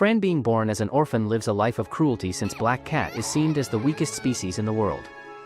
Fran, being born as an orphan, lives a life of cruelty since Black Cat is seen as the weakest species in the world.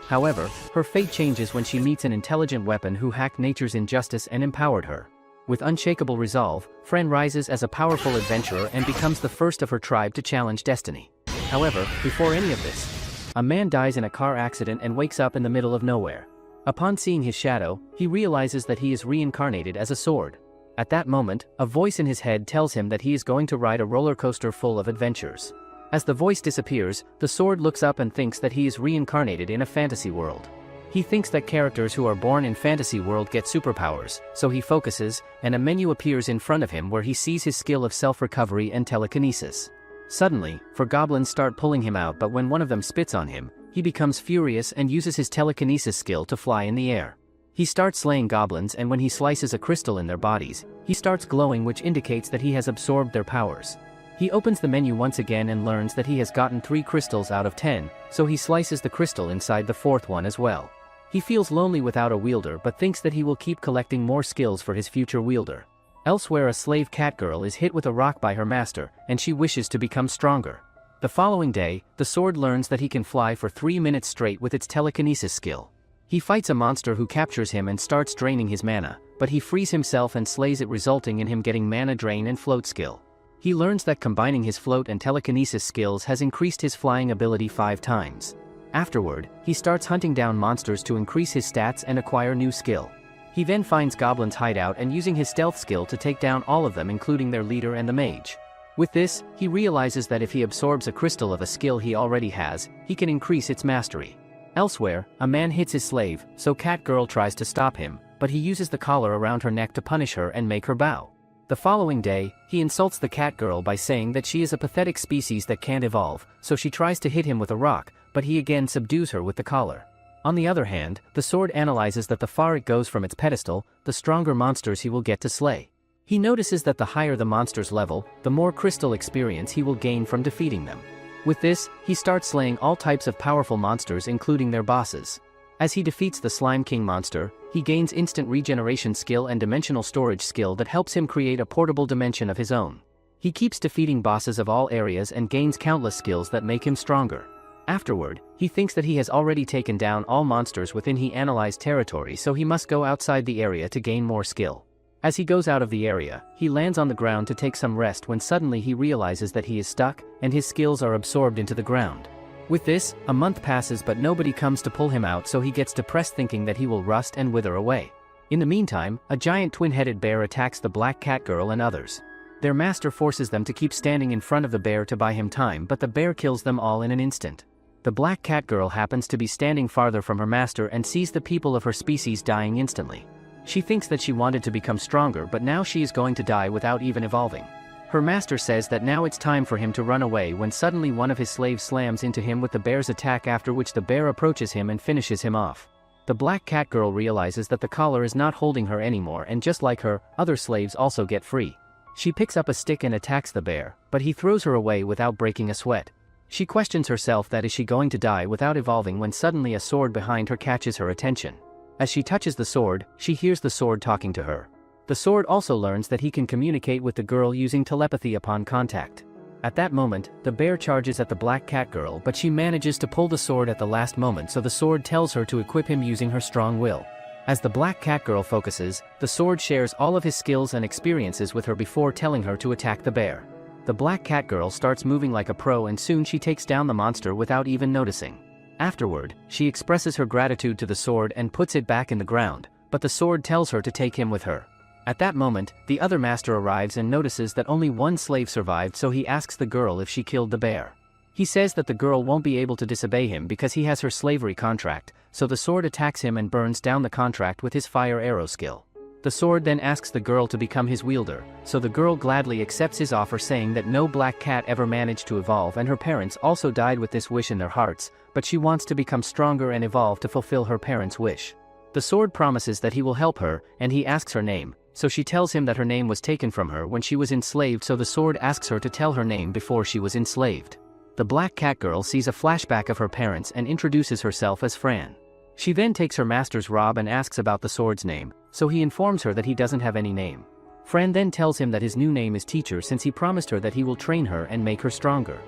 However, her fate changes when she meets an intelligent weapon who hacked nature's injustice and empowered her. With unshakable resolve, Fran rises as a powerful adventurer and becomes the first of her tribe to challenge destiny. However, before any of this, a man dies in a car accident and wakes up in the middle of nowhere. Upon seeing his shadow, he realizes that he is reincarnated as a sword. At that moment, a voice in his head tells him that he is going to ride a roller coaster full of adventures. As the voice disappears, the sword looks up and thinks that he is reincarnated in a fantasy world. He thinks that characters who are born in fantasy world get superpowers, so he focuses, and a menu appears in front of him where he sees his skill of self-recovery and telekinesis. Suddenly, four goblins start pulling him out, but when one of them spits on him, he becomes furious and uses his telekinesis skill to fly in the air. He starts slaying goblins, and when he slices a crystal in their bodies, he starts glowing, which indicates that he has absorbed their powers. He opens the menu once again and learns that he has gotten 3 crystals out of 10, so he slices the crystal inside the 4th one as well. He feels lonely without a wielder but thinks that he will keep collecting more skills for his future wielder. Elsewhere, a slave cat girl is hit with a rock by her master, and she wishes to become stronger. The following day, the sword learns that he can fly for 3 minutes straight with its telekinesis skill. He fights a monster who captures him and starts draining his mana, but he frees himself and slays it, resulting in him getting mana drain and float skill. He learns that combining his float and telekinesis skills has increased his flying ability 5 times. Afterward, he starts hunting down monsters to increase his stats and acquire new skill. He then finds goblins' hideout and using his stealth skill to take down all of them, including their leader and the mage. With this, he realizes that if he absorbs a crystal of a skill he already has, he can increase its mastery. Elsewhere, a man hits his slave, so Cat Girl tries to stop him, but he uses the collar around her neck to punish her and make her bow. The following day, he insults the cat girl by saying that she is a pathetic species that can't evolve, so she tries to hit him with a rock, but he again subdues her with the collar. On the other hand, the sword analyzes that the far it goes from its pedestal, the stronger monsters he will get to slay. He notices that the higher the monster's level, the more crystal experience he will gain from defeating them. With this, he starts slaying all types of powerful monsters, including their bosses. As he defeats the Slime King monster, he gains instant regeneration skill and dimensional storage skill that helps him create a portable dimension of his own. He keeps defeating bosses of all areas and gains countless skills that make him stronger. Afterward, he thinks that he has already taken down all monsters within he analyzed territory, so he must go outside the area to gain more skill. As he goes out of the area, he lands on the ground to take some rest when suddenly he realizes that he is stuck, and his skills are absorbed into the ground. With this, a month passes but nobody comes to pull him out, so he gets depressed thinking that he will rust and wither away. In the meantime, a giant twin-headed bear attacks the Black Cat Girl and others. Their master forces them to keep standing in front of the bear to buy him time, but the bear kills them all in an instant. The Black Cat Girl happens to be standing farther from her master and sees the people of her species dying instantly. She thinks that she wanted to become stronger, but now she is going to die without even evolving. Her master says that now it's time for him to run away when suddenly one of his slaves slams into him with the bear's attack, after which the bear approaches him and finishes him off. The Black Cat Girl realizes that the collar is not holding her anymore, and just like her, other slaves also get free. She picks up a stick and attacks the bear, but he throws her away without breaking a sweat. She questions herself that is she going to die without evolving when suddenly a sword behind her catches her attention. As she touches the sword, she hears the sword talking to her. The sword also learns that he can communicate with the girl using telepathy upon contact. At that moment, the bear charges at the Black Cat Girl, but she manages to pull the sword at the last moment, so the sword tells her to equip him using her strong will. As the Black Cat Girl focuses, the sword shares all of his skills and experiences with her before telling her to attack the bear. The Black Cat Girl starts moving like a pro, and soon she takes down the monster without even noticing. Afterward, she expresses her gratitude to the sword and puts it back in the ground, but the sword tells her to take him with her. At that moment, the other master arrives and notices that only one slave survived, so he asks the girl if she killed the bear. He says that the girl won't be able to disobey him because he has her slavery contract, so the sword attacks him and burns down the contract with his fire arrow skill. The sword then asks the girl to become his wielder, so the girl gladly accepts his offer, saying that no black cat ever managed to evolve and her parents also died with this wish in their hearts, but she wants to become stronger and evolve to fulfill her parents' wish. The sword promises that he will help her, and he asks her name, so she tells him that her name was taken from her when she was enslaved, so the sword asks her to tell her name before she was enslaved. The Black Cat Girl sees a flashback of her parents and introduces herself as Fran. She then takes her master's robe and asks about the sword's name, so he informs her that he doesn't have any name. Fran then tells him that his new name is Teacher since he promised her that he will train her and make her stronger.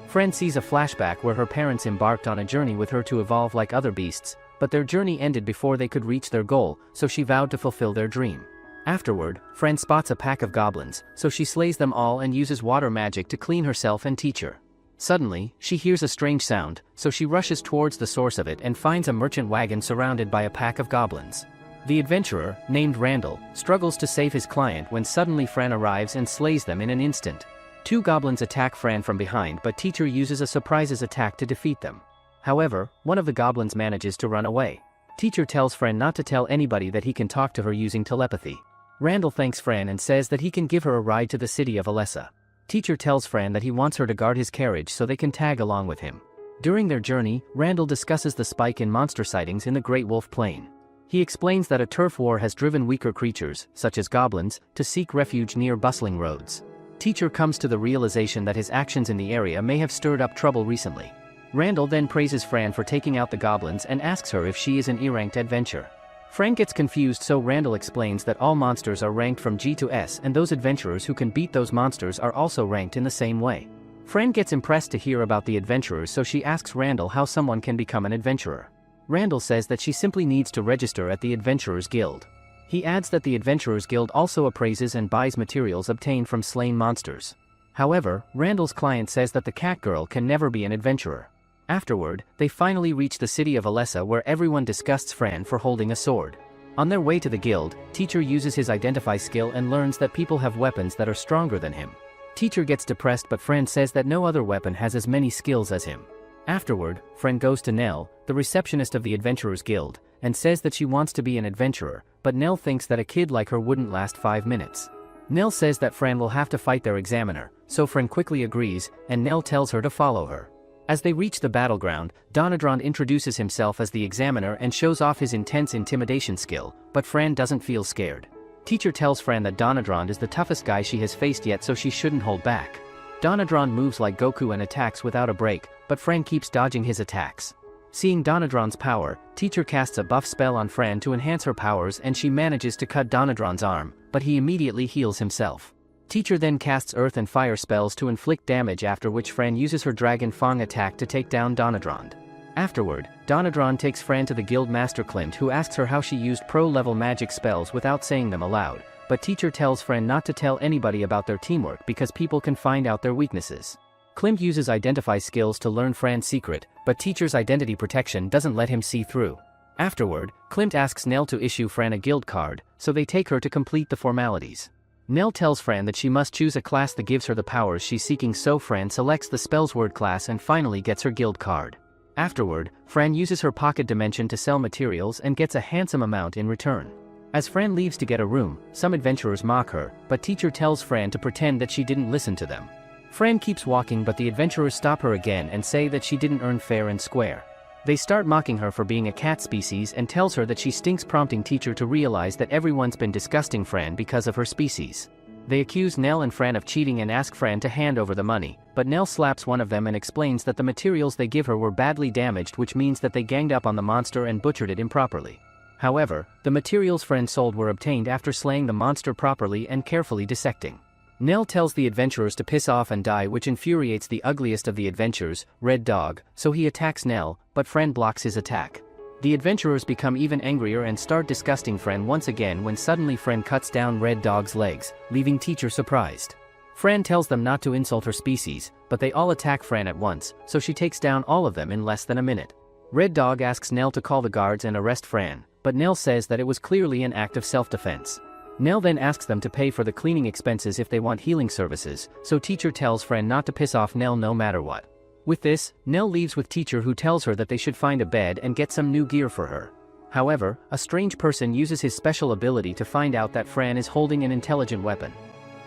Fran sees a flashback where her parents embarked on a journey with her to evolve like other beasts, but their journey ended before they could reach their goal, so she vowed to fulfill their dream. Afterward, Fran spots a pack of goblins, so she slays them all and uses water magic to clean herself and Teacher. Suddenly, she hears a strange sound, so she rushes towards the source of it and finds a merchant wagon surrounded by a pack of goblins. The adventurer, named Randall, struggles to save his client when suddenly Fran arrives and slays them in an instant. Two goblins attack Fran from behind, but Teacher uses a surprises attack to defeat them. However, one of the goblins manages to run away. Teacher tells Fran not to tell anybody that he can talk to her using telepathy. Randall thanks Fran and says that he can give her a ride to the city of Alessa. Teacher tells Fran that he wants her to guard his carriage so they can tag along with him. During their journey, Randall discusses the spike in monster sightings in the Great Wolf Plain. He explains that a turf war has driven weaker creatures, such as goblins, to seek refuge near bustling roads. Teacher comes to the realization that his actions in the area may have stirred up trouble recently. Randall then praises Fran for taking out the goblins and asks her if she is an E-ranked adventurer. Fran gets confused, so Randall explains that all monsters are ranked from G to S and those adventurers who can beat those monsters are also ranked in the same way. Fran gets impressed to hear about the adventurers, so she asks Randall how someone can become an adventurer. Randall says that she simply needs to register at the Adventurers Guild. He adds that the Adventurers Guild also appraises and buys materials obtained from slain monsters. However, Randall's client says that the cat girl can never be an adventurer. Afterward, they finally reach the city of Alessa, where everyone disgusts Fran for holding a sword. On their way to the guild, Teacher uses his identify skill and learns that people have weapons that are stronger than him. Teacher gets depressed, but Fran says that no other weapon has as many skills as him. Afterward, Fran goes to Nell, the receptionist of the Adventurers Guild, and says that she wants to be an adventurer, but Nell thinks that a kid like her wouldn't last 5 minutes. Nell says that Fran will have to fight their examiner, so Fran quickly agrees, and Nell tells her to follow her. As they reach the battleground, Donadron introduces himself as the examiner and shows off his intense intimidation skill, but Fran doesn't feel scared. Teacher tells Fran that Donadron is the toughest guy she has faced yet, so she shouldn't hold back. Donadron moves like Goku and attacks without a break, but Fran keeps dodging his attacks. Seeing Donadron's power, Teacher casts a buff spell on Fran to enhance her powers, and she manages to cut Donadron's arm, but he immediately heals himself. Teacher then casts earth and fire spells to inflict damage, after which Fran uses her Dragon Fang attack to take down Donadron. Afterward, Donadron takes Fran to the guild master Klimt, who asks her how she used pro-level magic spells without saying them aloud, but Teacher tells Fran not to tell anybody about their teamwork because people can find out their weaknesses. Klimt uses identify skills to learn Fran's secret, but Teacher's identity protection doesn't let him see through. Afterward, Klimt asks Nell to issue Fran a guild card, so they take her to complete the formalities. Nell tells Fran that she must choose a class that gives her the powers she's seeking, so Fran selects the Spells Word class and finally gets her guild card. Afterward, Fran uses her pocket dimension to sell materials and gets a handsome amount in return. As Fran leaves to get a room, some adventurers mock her, but Teacher tells Fran to pretend that she didn't listen to them. Fran keeps walking, but the adventurers stop her again and say that she didn't earn fair and square. They start mocking her for being a cat species and tells her that she stinks, prompting Teacher to realize that everyone's been disgusting Fran because of her species. They accuse Nell and Fran of cheating and ask Fran to hand over the money, but Nell slaps one of them and explains that the materials they give her were badly damaged, which means that they ganged up on the monster and butchered it improperly. However, the materials Fran sold were obtained after slaying the monster properly and carefully dissecting. Nell tells the adventurers to piss off and die, which infuriates the ugliest of the adventurers, Red Dog, so he attacks Nell, but Fran blocks his attack. The adventurers become even angrier and start disgusting Fran once again when suddenly Fran cuts down Red Dog's legs, leaving Teacher surprised. Fran tells them not to insult her species, but they all attack Fran at once, so she takes down all of them in less than a minute. Red Dog asks Nell to call the guards and arrest Fran, but Nell says that it was clearly an act of self-defense. Nell then asks them to pay for the cleaning expenses if they want healing services, so Teacher tells Fran not to piss off Nell no matter what. With this, Nell leaves with Teacher, who tells her that they should find a bed and get some new gear for her. However, a strange person uses his special ability to find out that Fran is holding an intelligent weapon.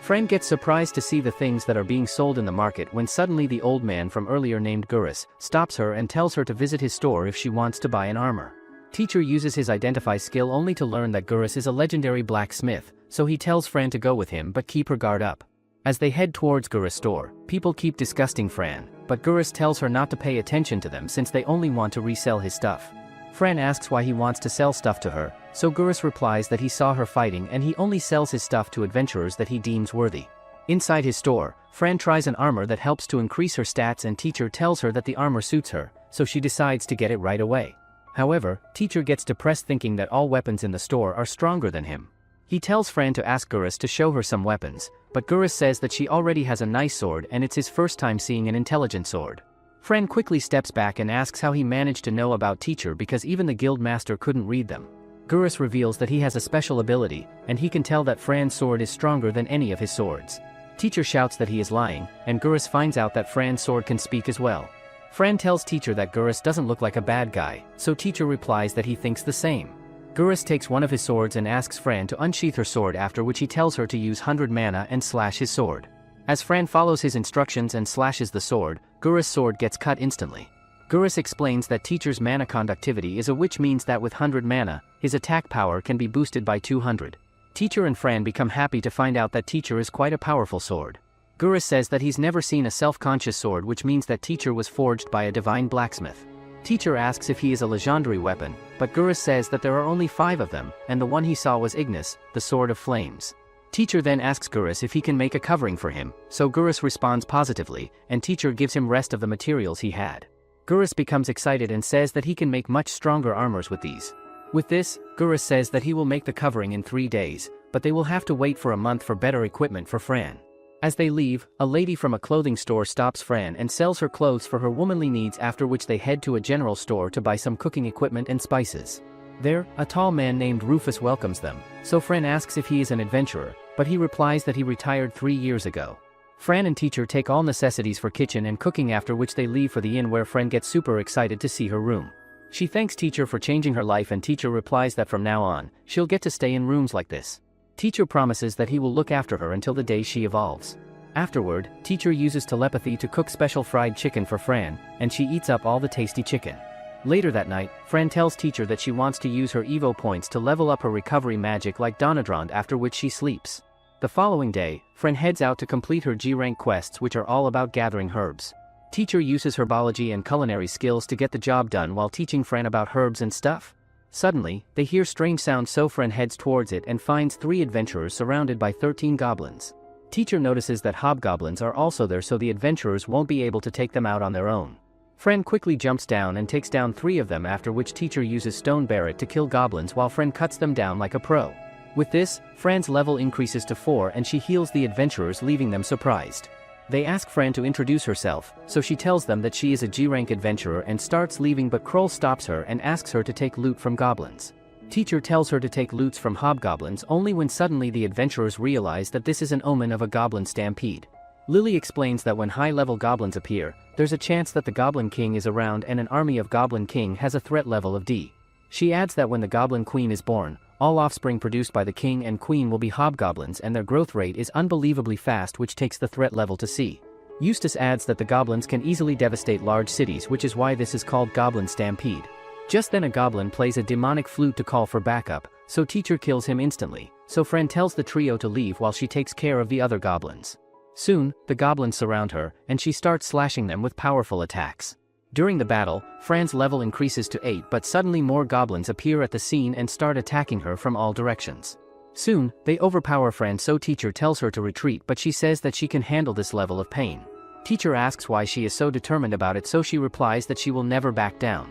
Fran gets surprised to see the things that are being sold in the market when suddenly the old man from earlier, named Gurus, stops her and tells her to visit his store if she wants to buy an armor. Teacher uses his identify skill only to learn that Gurus is a legendary blacksmith, so he tells Fran to go with him but keep her guard up. As they head towards Gurus' store, people keep disgusting Fran, but Gurus tells her not to pay attention to them since they only want to resell his stuff. Fran asks why he wants to sell stuff to her, so Gurus replies that he saw her fighting and he only sells his stuff to adventurers that he deems worthy. Inside his store, Fran tries an armor that helps to increase her stats and teacher tells her that the armor suits her, so she decides to get it right away. However, teacher gets depressed thinking that all weapons in the store are stronger than him. He tells Fran to ask Gurus to show her some weapons, but Gurus says that she already has a nice sword and it's his first time seeing an intelligent sword. Fran quickly steps back and asks how he managed to know about teacher because even the guild master couldn't read them. Gurus reveals that he has a special ability, and he can tell that Fran's sword is stronger than any of his swords. Teacher shouts that he is lying, and Gurus finds out that Fran's sword can speak as well. Fran tells teacher that Gurus doesn't look like a bad guy, so teacher replies that he thinks the same. Gurus takes one of his swords and asks Fran to unsheath her sword, after which he tells her to use 100 mana and slash his sword. As Fran follows his instructions and slashes the sword, Gurus' sword gets cut instantly. Gurus explains that teacher's mana conductivity is a which means that with 100 mana, his attack power can be boosted by 200. Teacher and Fran become happy to find out that teacher is quite a powerful sword. Gurus says that he's never seen a self-conscious sword, which means that teacher was forged by a divine blacksmith. Teacher asks if he is a legendary weapon, but Gurus says that there are only 5 of them, and the one he saw was Ignis, the sword of flames. Teacher then asks Gurus if he can make a covering for him, so Gurus responds positively, and teacher gives him rest of the materials he had. Gurus becomes excited and says that he can make much stronger armors with these. With this, Gurus says that he will make the covering in 3 days, but they will have to wait for a month for better equipment for Fran. As they leave, a lady from a clothing store stops Fran and sells her clothes for her womanly needs, after which they head to a general store to buy some cooking equipment and spices. There, a tall man named Rufus welcomes them, so Fran asks if he is an adventurer, but he replies that he retired 3 years ago. Fran and teacher take all necessities for kitchen and cooking, after which they leave for the inn, where Fran gets super excited to see her room. She thanks teacher for changing her life, and teacher replies that from now on, she'll get to stay in rooms like this. Teacher promises that he will look after her until the day she evolves. Afterward, teacher uses telepathy to cook special fried chicken for Fran, and she eats up all the tasty chicken. Later that night, Fran tells teacher that she wants to use her Evo points to level up her recovery magic like Donadrand, after which she sleeps. The following day, Fran heads out to complete her G-rank quests, which are all about gathering herbs. Teacher uses herbology and culinary skills to get the job done while teaching Fran about herbs and stuff. Suddenly, they hear strange sounds, so Fran heads towards it and finds 3 adventurers surrounded by 13 goblins. Teacher notices that hobgoblins are also there, so the adventurers won't be able to take them out on their own. Fran quickly jumps down and takes down 3 of them, after which teacher uses Stone Barret to kill goblins while Fran cuts them down like a pro. With this, Fran's level increases to 4 and she heals the adventurers, leaving them surprised. They ask Fran to introduce herself, so she tells them that she is a G-rank adventurer and starts leaving, but Kroll stops her and asks her to take loot from goblins. Teacher tells her to take loots from hobgoblins only when suddenly the adventurers realize that this is an omen of a goblin stampede. Lily explains that when high-level goblins appear, there's a chance that the Goblin King is around, and an army of Goblin King has a threat level of D. She adds that when the Goblin Queen is born, all offspring produced by the King and Queen will be hobgoblins, and their growth rate is unbelievably fast, which takes the threat level to C. Eustace adds that the goblins can easily devastate large cities, which is why this is called Goblin Stampede. Just then a goblin plays a demonic flute to call for backup, so teacher kills him instantly, so Fran tells the trio to leave while she takes care of the other goblins. Soon, the goblins surround her, and she starts slashing them with powerful attacks. During the battle, Fran's level increases to 8, but suddenly more goblins appear at the scene and start attacking her from all directions. Soon, they overpower Fran, so teacher tells her to retreat, but she says that she can handle this level of pain. Teacher asks why she is so determined about it, so she replies that she will never back down.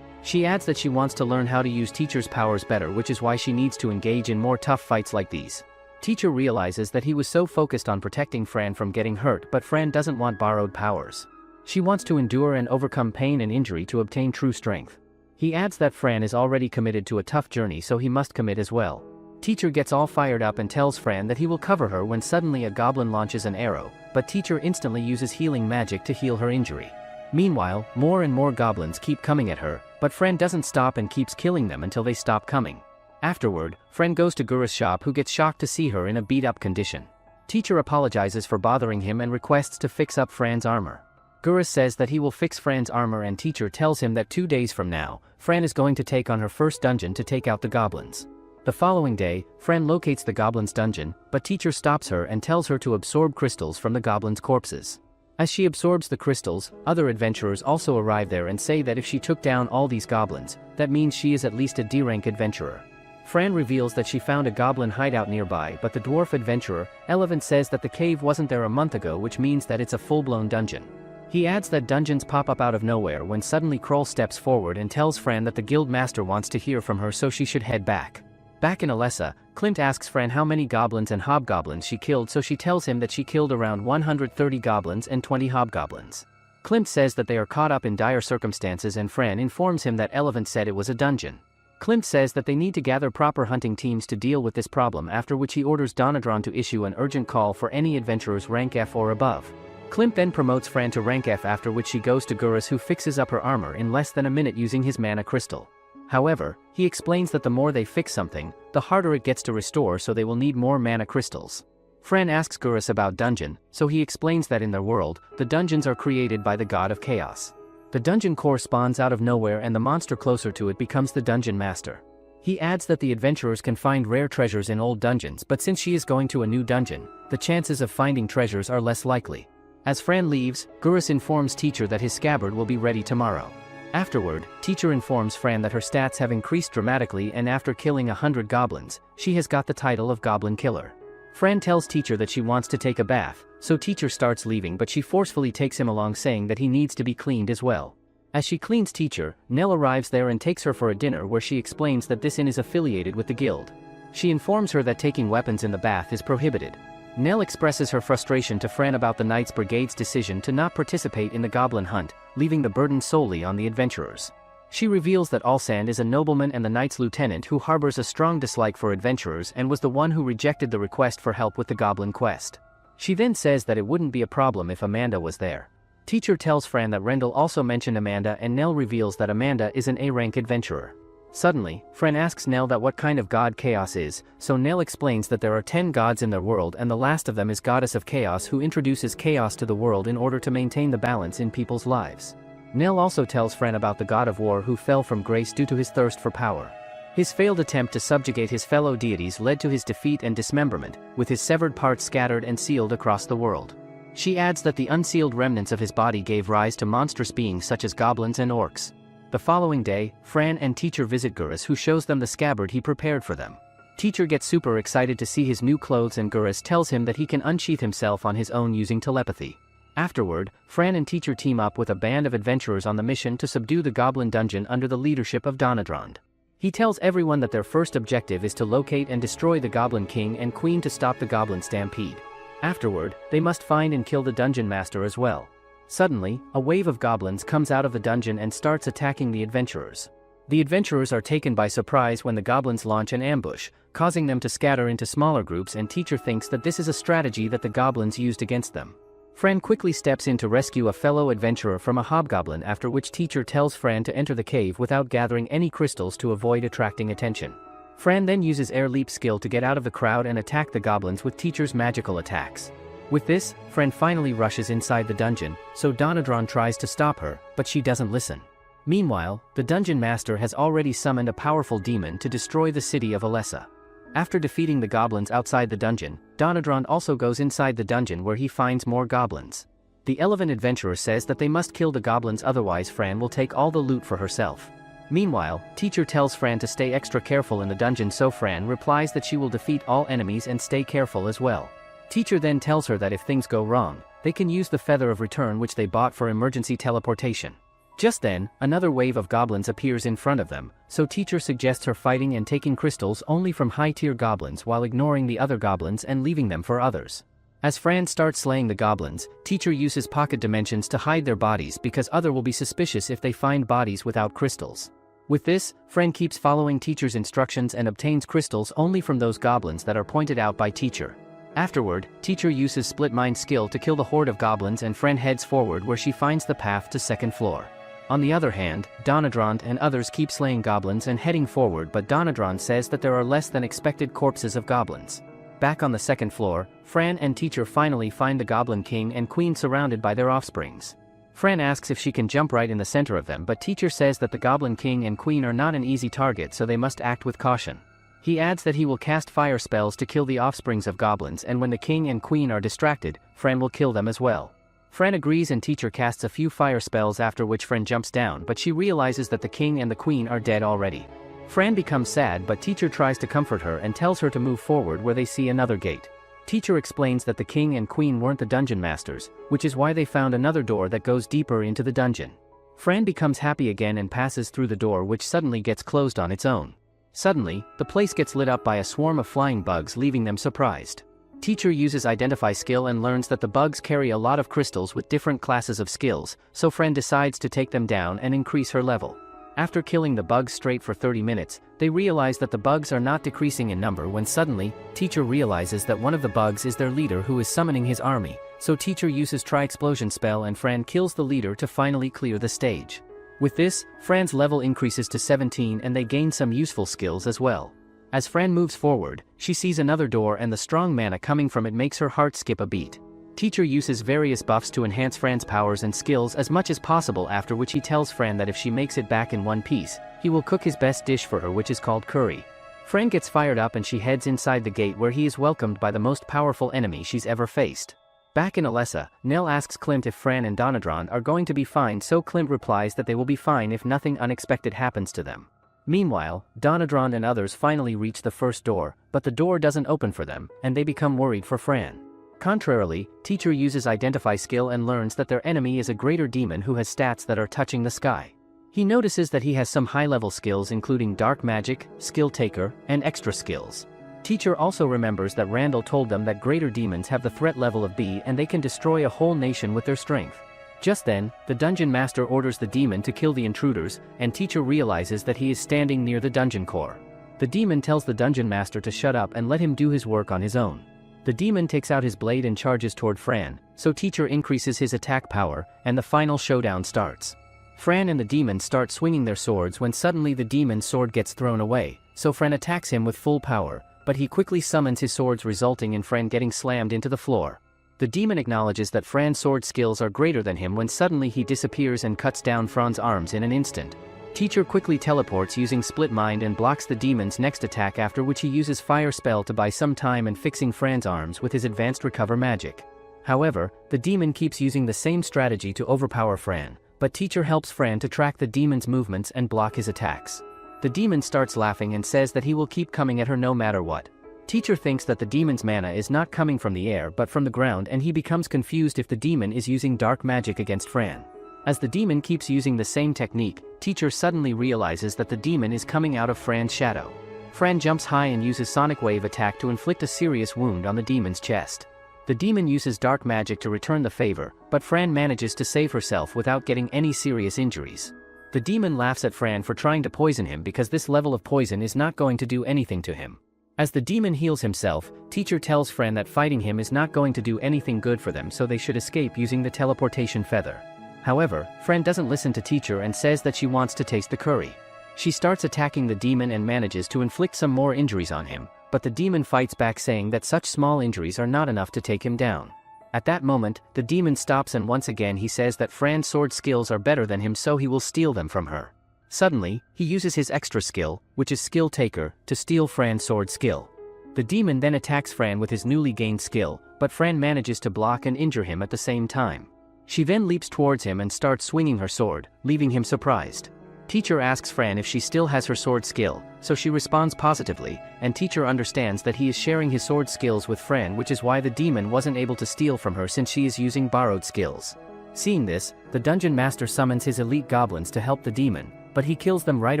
She adds that she wants to learn how to use teacher's powers better, which is why she needs to engage in more tough fights like these. Teacher realizes that he was so focused on protecting Fran from getting hurt, but Fran doesn't want borrowed powers. She wants to endure and overcome pain and injury to obtain true strength. He adds that Fran is already committed to a tough journey, so he must commit as well. Teacher gets all fired up and tells Fran that he will cover her when suddenly a goblin launches an arrow, but teacher instantly uses healing magic to heal her injury. Meanwhile, more and more goblins keep coming at her, but Fran doesn't stop and keeps killing them until they stop coming. Afterward, Fran goes to Gurus' shop, who gets shocked to see her in a beat-up condition. Teacher apologizes for bothering him and requests to fix up Fran's armor. Gurus says that he will fix Fran's armor, and teacher tells him that 2 days from now, Fran is going to take on her first dungeon to take out the goblins. The following day, Fran locates the goblins' dungeon, but teacher stops her and tells her to absorb crystals from the goblins' corpses. As she absorbs the crystals, other adventurers also arrive there and say that if she took down all these goblins, that means she is at least a D-rank adventurer. Fran reveals that she found a goblin hideout nearby, but the dwarf adventurer, Elevant, says that the cave wasn't there a month ago, which means that it's a full-blown dungeon. He adds that dungeons pop up out of nowhere when suddenly Kroll steps forward and tells Fran that the guild master wants to hear from her, so she should head back. Back in Alessa, Klimt asks Fran how many goblins and hobgoblins she killed, so she tells him that she killed around 130 goblins and 20 hobgoblins. Klimt says that they are caught up in dire circumstances, and Fran informs him that Elevant said it was a dungeon. Klimt says that they need to gather proper hunting teams to deal with this problem, after which he orders Donadron to issue an urgent call for any adventurers rank F or above. Klimt then promotes Fran to rank F, after which she goes to Gurus, who fixes up her armor in less than a minute using his mana crystal. However, he explains that the more they fix something, the harder it gets to restore, so they will need more mana crystals. Fran asks Gurus about dungeon, so he explains that in their world, the dungeons are created by the god of chaos. The dungeon core spawns out of nowhere, and the monster closer to it becomes the dungeon master. He adds that the adventurers can find rare treasures in old dungeons, but since she is going to a new dungeon, the chances of finding treasures are less likely. As Fran leaves, Gurus informs Teacher that his scabbard will be ready tomorrow. Afterward, Teacher informs Fran that her stats have increased dramatically, and after killing 100 goblins, she has got the title of Goblin Killer. Fran tells Teacher that she wants to take a bath, so Teacher starts leaving, but she forcefully takes him along, saying that he needs to be cleaned as well. As she cleans Teacher, Nell arrives there and takes her for a dinner, where she explains that this inn is affiliated with the guild. She informs her that taking weapons in the bath is prohibited. Nell expresses her frustration to Fran about the Knights Brigade's decision to not participate in the goblin hunt, leaving the burden solely on the adventurers. She reveals that Alsand is a nobleman and the Knight's lieutenant who harbors a strong dislike for adventurers and was the one who rejected the request for help with the goblin quest. She then says that it wouldn't be a problem if Amanda was there. Teacher tells Fran that Rendell also mentioned Amanda, and Nell reveals that Amanda is an A-rank adventurer. Suddenly, Fran asks Nell that what kind of god Chaos is, so Nell explains that there are 10 gods in their world, and the last of them is Goddess of Chaos, who introduces chaos to the world in order to maintain the balance in people's lives. Nell also tells Fran about the god of war, who fell from grace due to his thirst for power. His failed attempt to subjugate his fellow deities led to his defeat and dismemberment, with his severed parts scattered and sealed across the world. She adds that the unsealed remnants of his body gave rise to monstrous beings such as goblins and orcs. The following day, Fran and Teacher visit Gurus, who shows them the scabbard he prepared for them. Teacher gets super excited to see his new clothes, and Gurus tells him that he can unsheath himself on his own using telepathy. Afterward, Fran and Teacher team up with a band of adventurers on the mission to subdue the goblin dungeon under the leadership of Donadron. He tells everyone that their first objective is to locate and destroy the Goblin King and Queen to stop the goblin stampede. Afterward, they must find and kill the dungeon master as well. Suddenly, a wave of goblins comes out of the dungeon and starts attacking the adventurers. The adventurers are taken by surprise when the goblins launch an ambush, causing them to scatter into smaller groups, and Teacher thinks that this is a strategy that the goblins used against them. Fran quickly steps in to rescue a fellow adventurer from a hobgoblin, after which Teacher tells Fran to enter the cave without gathering any crystals to avoid attracting attention. Fran then uses air leap skill to get out of the crowd and attack the goblins with Teacher's magical attacks. With this, Fran finally rushes inside the dungeon, so Donadron tries to stop her, but she doesn't listen. Meanwhile, the dungeon master has already summoned a powerful demon to destroy the city of Alessa. After defeating the goblins outside the dungeon, Donadron also goes inside the dungeon, where he finds more goblins. The Elven adventurer says that they must kill the goblins, otherwise Fran will take all the loot for herself. Meanwhile, Teacher tells Fran to stay extra careful in the dungeon, so Fran replies that she will defeat all enemies and stay careful as well. Teacher then tells her that if things go wrong, they can use the Feather of Return, which they bought for emergency teleportation. Just then, another wave of goblins appears in front of them, so Teacher suggests her fighting and taking crystals only from high-tier goblins while ignoring the other goblins and leaving them for others. As Fran starts slaying the goblins, Teacher uses pocket dimensions to hide their bodies, because other will be suspicious if they find bodies without crystals. With this, Fran keeps following Teacher's instructions and obtains crystals only from those goblins that are pointed out by Teacher. Afterward, Teacher uses Split Mind skill to kill the horde of goblins, and Fran heads forward where she finds the path to second floor. On the other hand, Donadron and others keep slaying goblins and heading forward, but Donadron says that there are less than expected corpses of goblins. Back on the second floor, Fran and Teacher finally find the Goblin King and Queen surrounded by their offsprings. Fran asks if she can jump right in the center of them, but Teacher says that the Goblin King and Queen are not an easy target, so they must act with caution. He adds that he will cast fire spells to kill the offsprings of goblins, and when the king and queen are distracted, Fran will kill them as well. Fran agrees and teacher casts a few fire spells, after which Fran jumps down, but she realizes that the king and the queen are dead already. Fran becomes sad, but teacher tries to comfort her and tells her to move forward where they see another gate. Teacher explains that the king and queen weren't the dungeon masters, which is why they found another door that goes deeper into the dungeon. Fran becomes happy again and passes through the door, which suddenly gets closed on its own. Suddenly, the place gets lit up by a swarm of flying bugs, leaving them surprised. Teacher uses identify skill and learns that the bugs carry a lot of crystals with different classes of skills, so Fran decides to take them down and increase her level. After killing the bugs straight for 30 minutes, they realize that the bugs are not decreasing in number when suddenly, teacher realizes that one of the bugs is their leader who is summoning his army, so teacher uses tri-explosion spell and Fran kills the leader to finally clear the stage. With this, Fran's level increases to 17 and they gain some useful skills as well. As Fran moves forward, she sees another door and the strong mana coming from it makes her heart skip a beat. Teacher uses various buffs to enhance Fran's powers and skills as much as possible, after which he tells Fran that if she makes it back in one piece, he will cook his best dish for her, which is called curry. Fran gets fired up and she heads inside the gate, where he is welcomed by the most powerful enemy she's ever faced. Back in Alessa, Nell asks Klimt if Fran and Donadron are going to be fine, so Klimt replies that they will be fine if nothing unexpected happens to them. Meanwhile, Donadron and others finally reach the first door, but the door doesn't open for them, and they become worried for Fran. Contrarily, teacher uses identify skill and learns that their enemy is a greater demon who has stats that are touching the sky. He notices that he has some high-level skills including dark magic, skill taker, and extra skills. Teacher also remembers that Randall told them that greater demons have the threat level of B and they can destroy a whole nation with their strength. Just then, the dungeon master orders the demon to kill the intruders, and teacher realizes that he is standing near the dungeon core. The demon tells the dungeon master to shut up and let him do his work on his own. The demon takes out his blade and charges toward Fran, so teacher increases his attack power, and the final showdown starts. Fran and the demon start swinging their swords when suddenly the demon's sword gets thrown away, so Fran attacks him with full power, but he quickly summons his swords, resulting in Fran getting slammed into the floor. The demon acknowledges that Fran's sword skills are greater than him when suddenly he disappears and cuts down Fran's arms in an instant. Teacher quickly teleports using split mind and blocks the demon's next attack, after which he uses fire spell to buy some time and fixing Fran's arms with his advanced recover magic. However, the demon keeps using the same strategy to overpower Fran, but teacher helps Fran to track the demon's movements and block his attacks. The demon starts laughing and says that he will keep coming at her no matter what. Teacher thinks that the demon's mana is not coming from the air but from the ground, and he becomes confused if the demon is using dark magic against Fran. As the demon keeps using the same technique, teacher suddenly realizes that the demon is coming out of Fran's shadow. Fran jumps high and uses sonic wave attack to inflict a serious wound on the demon's chest. The demon uses dark magic to return the favor, but Fran manages to save herself without getting any serious injuries. The demon laughs at Fran for trying to poison him because this level of poison is not going to do anything to him. As the demon heals himself, teacher tells Fran that fighting him is not going to do anything good for them, so they should escape using the teleportation feather. However, Fran doesn't listen to teacher and says that she wants to taste the curry. She starts attacking the demon and manages to inflict some more injuries on him, but the demon fights back, saying that such small injuries are not enough to take him down. At that moment, the demon stops and once again he says that Fran's sword skills are better than him, so he will steal them from her. Suddenly, he uses his extra skill, which is skill taker, to steal Fran's sword skill. The demon then attacks Fran with his newly gained skill, but Fran manages to block and injure him at the same time. She then leaps towards him and starts swinging her sword, leaving him surprised. Teacher asks Fran if she still has her sword skill, so she responds positively, and teacher understands that he is sharing his sword skills with Fran, which is why the demon wasn't able to steal from her since she is using borrowed skills. Seeing this, the dungeon master summons his elite goblins to help the demon, but he kills them right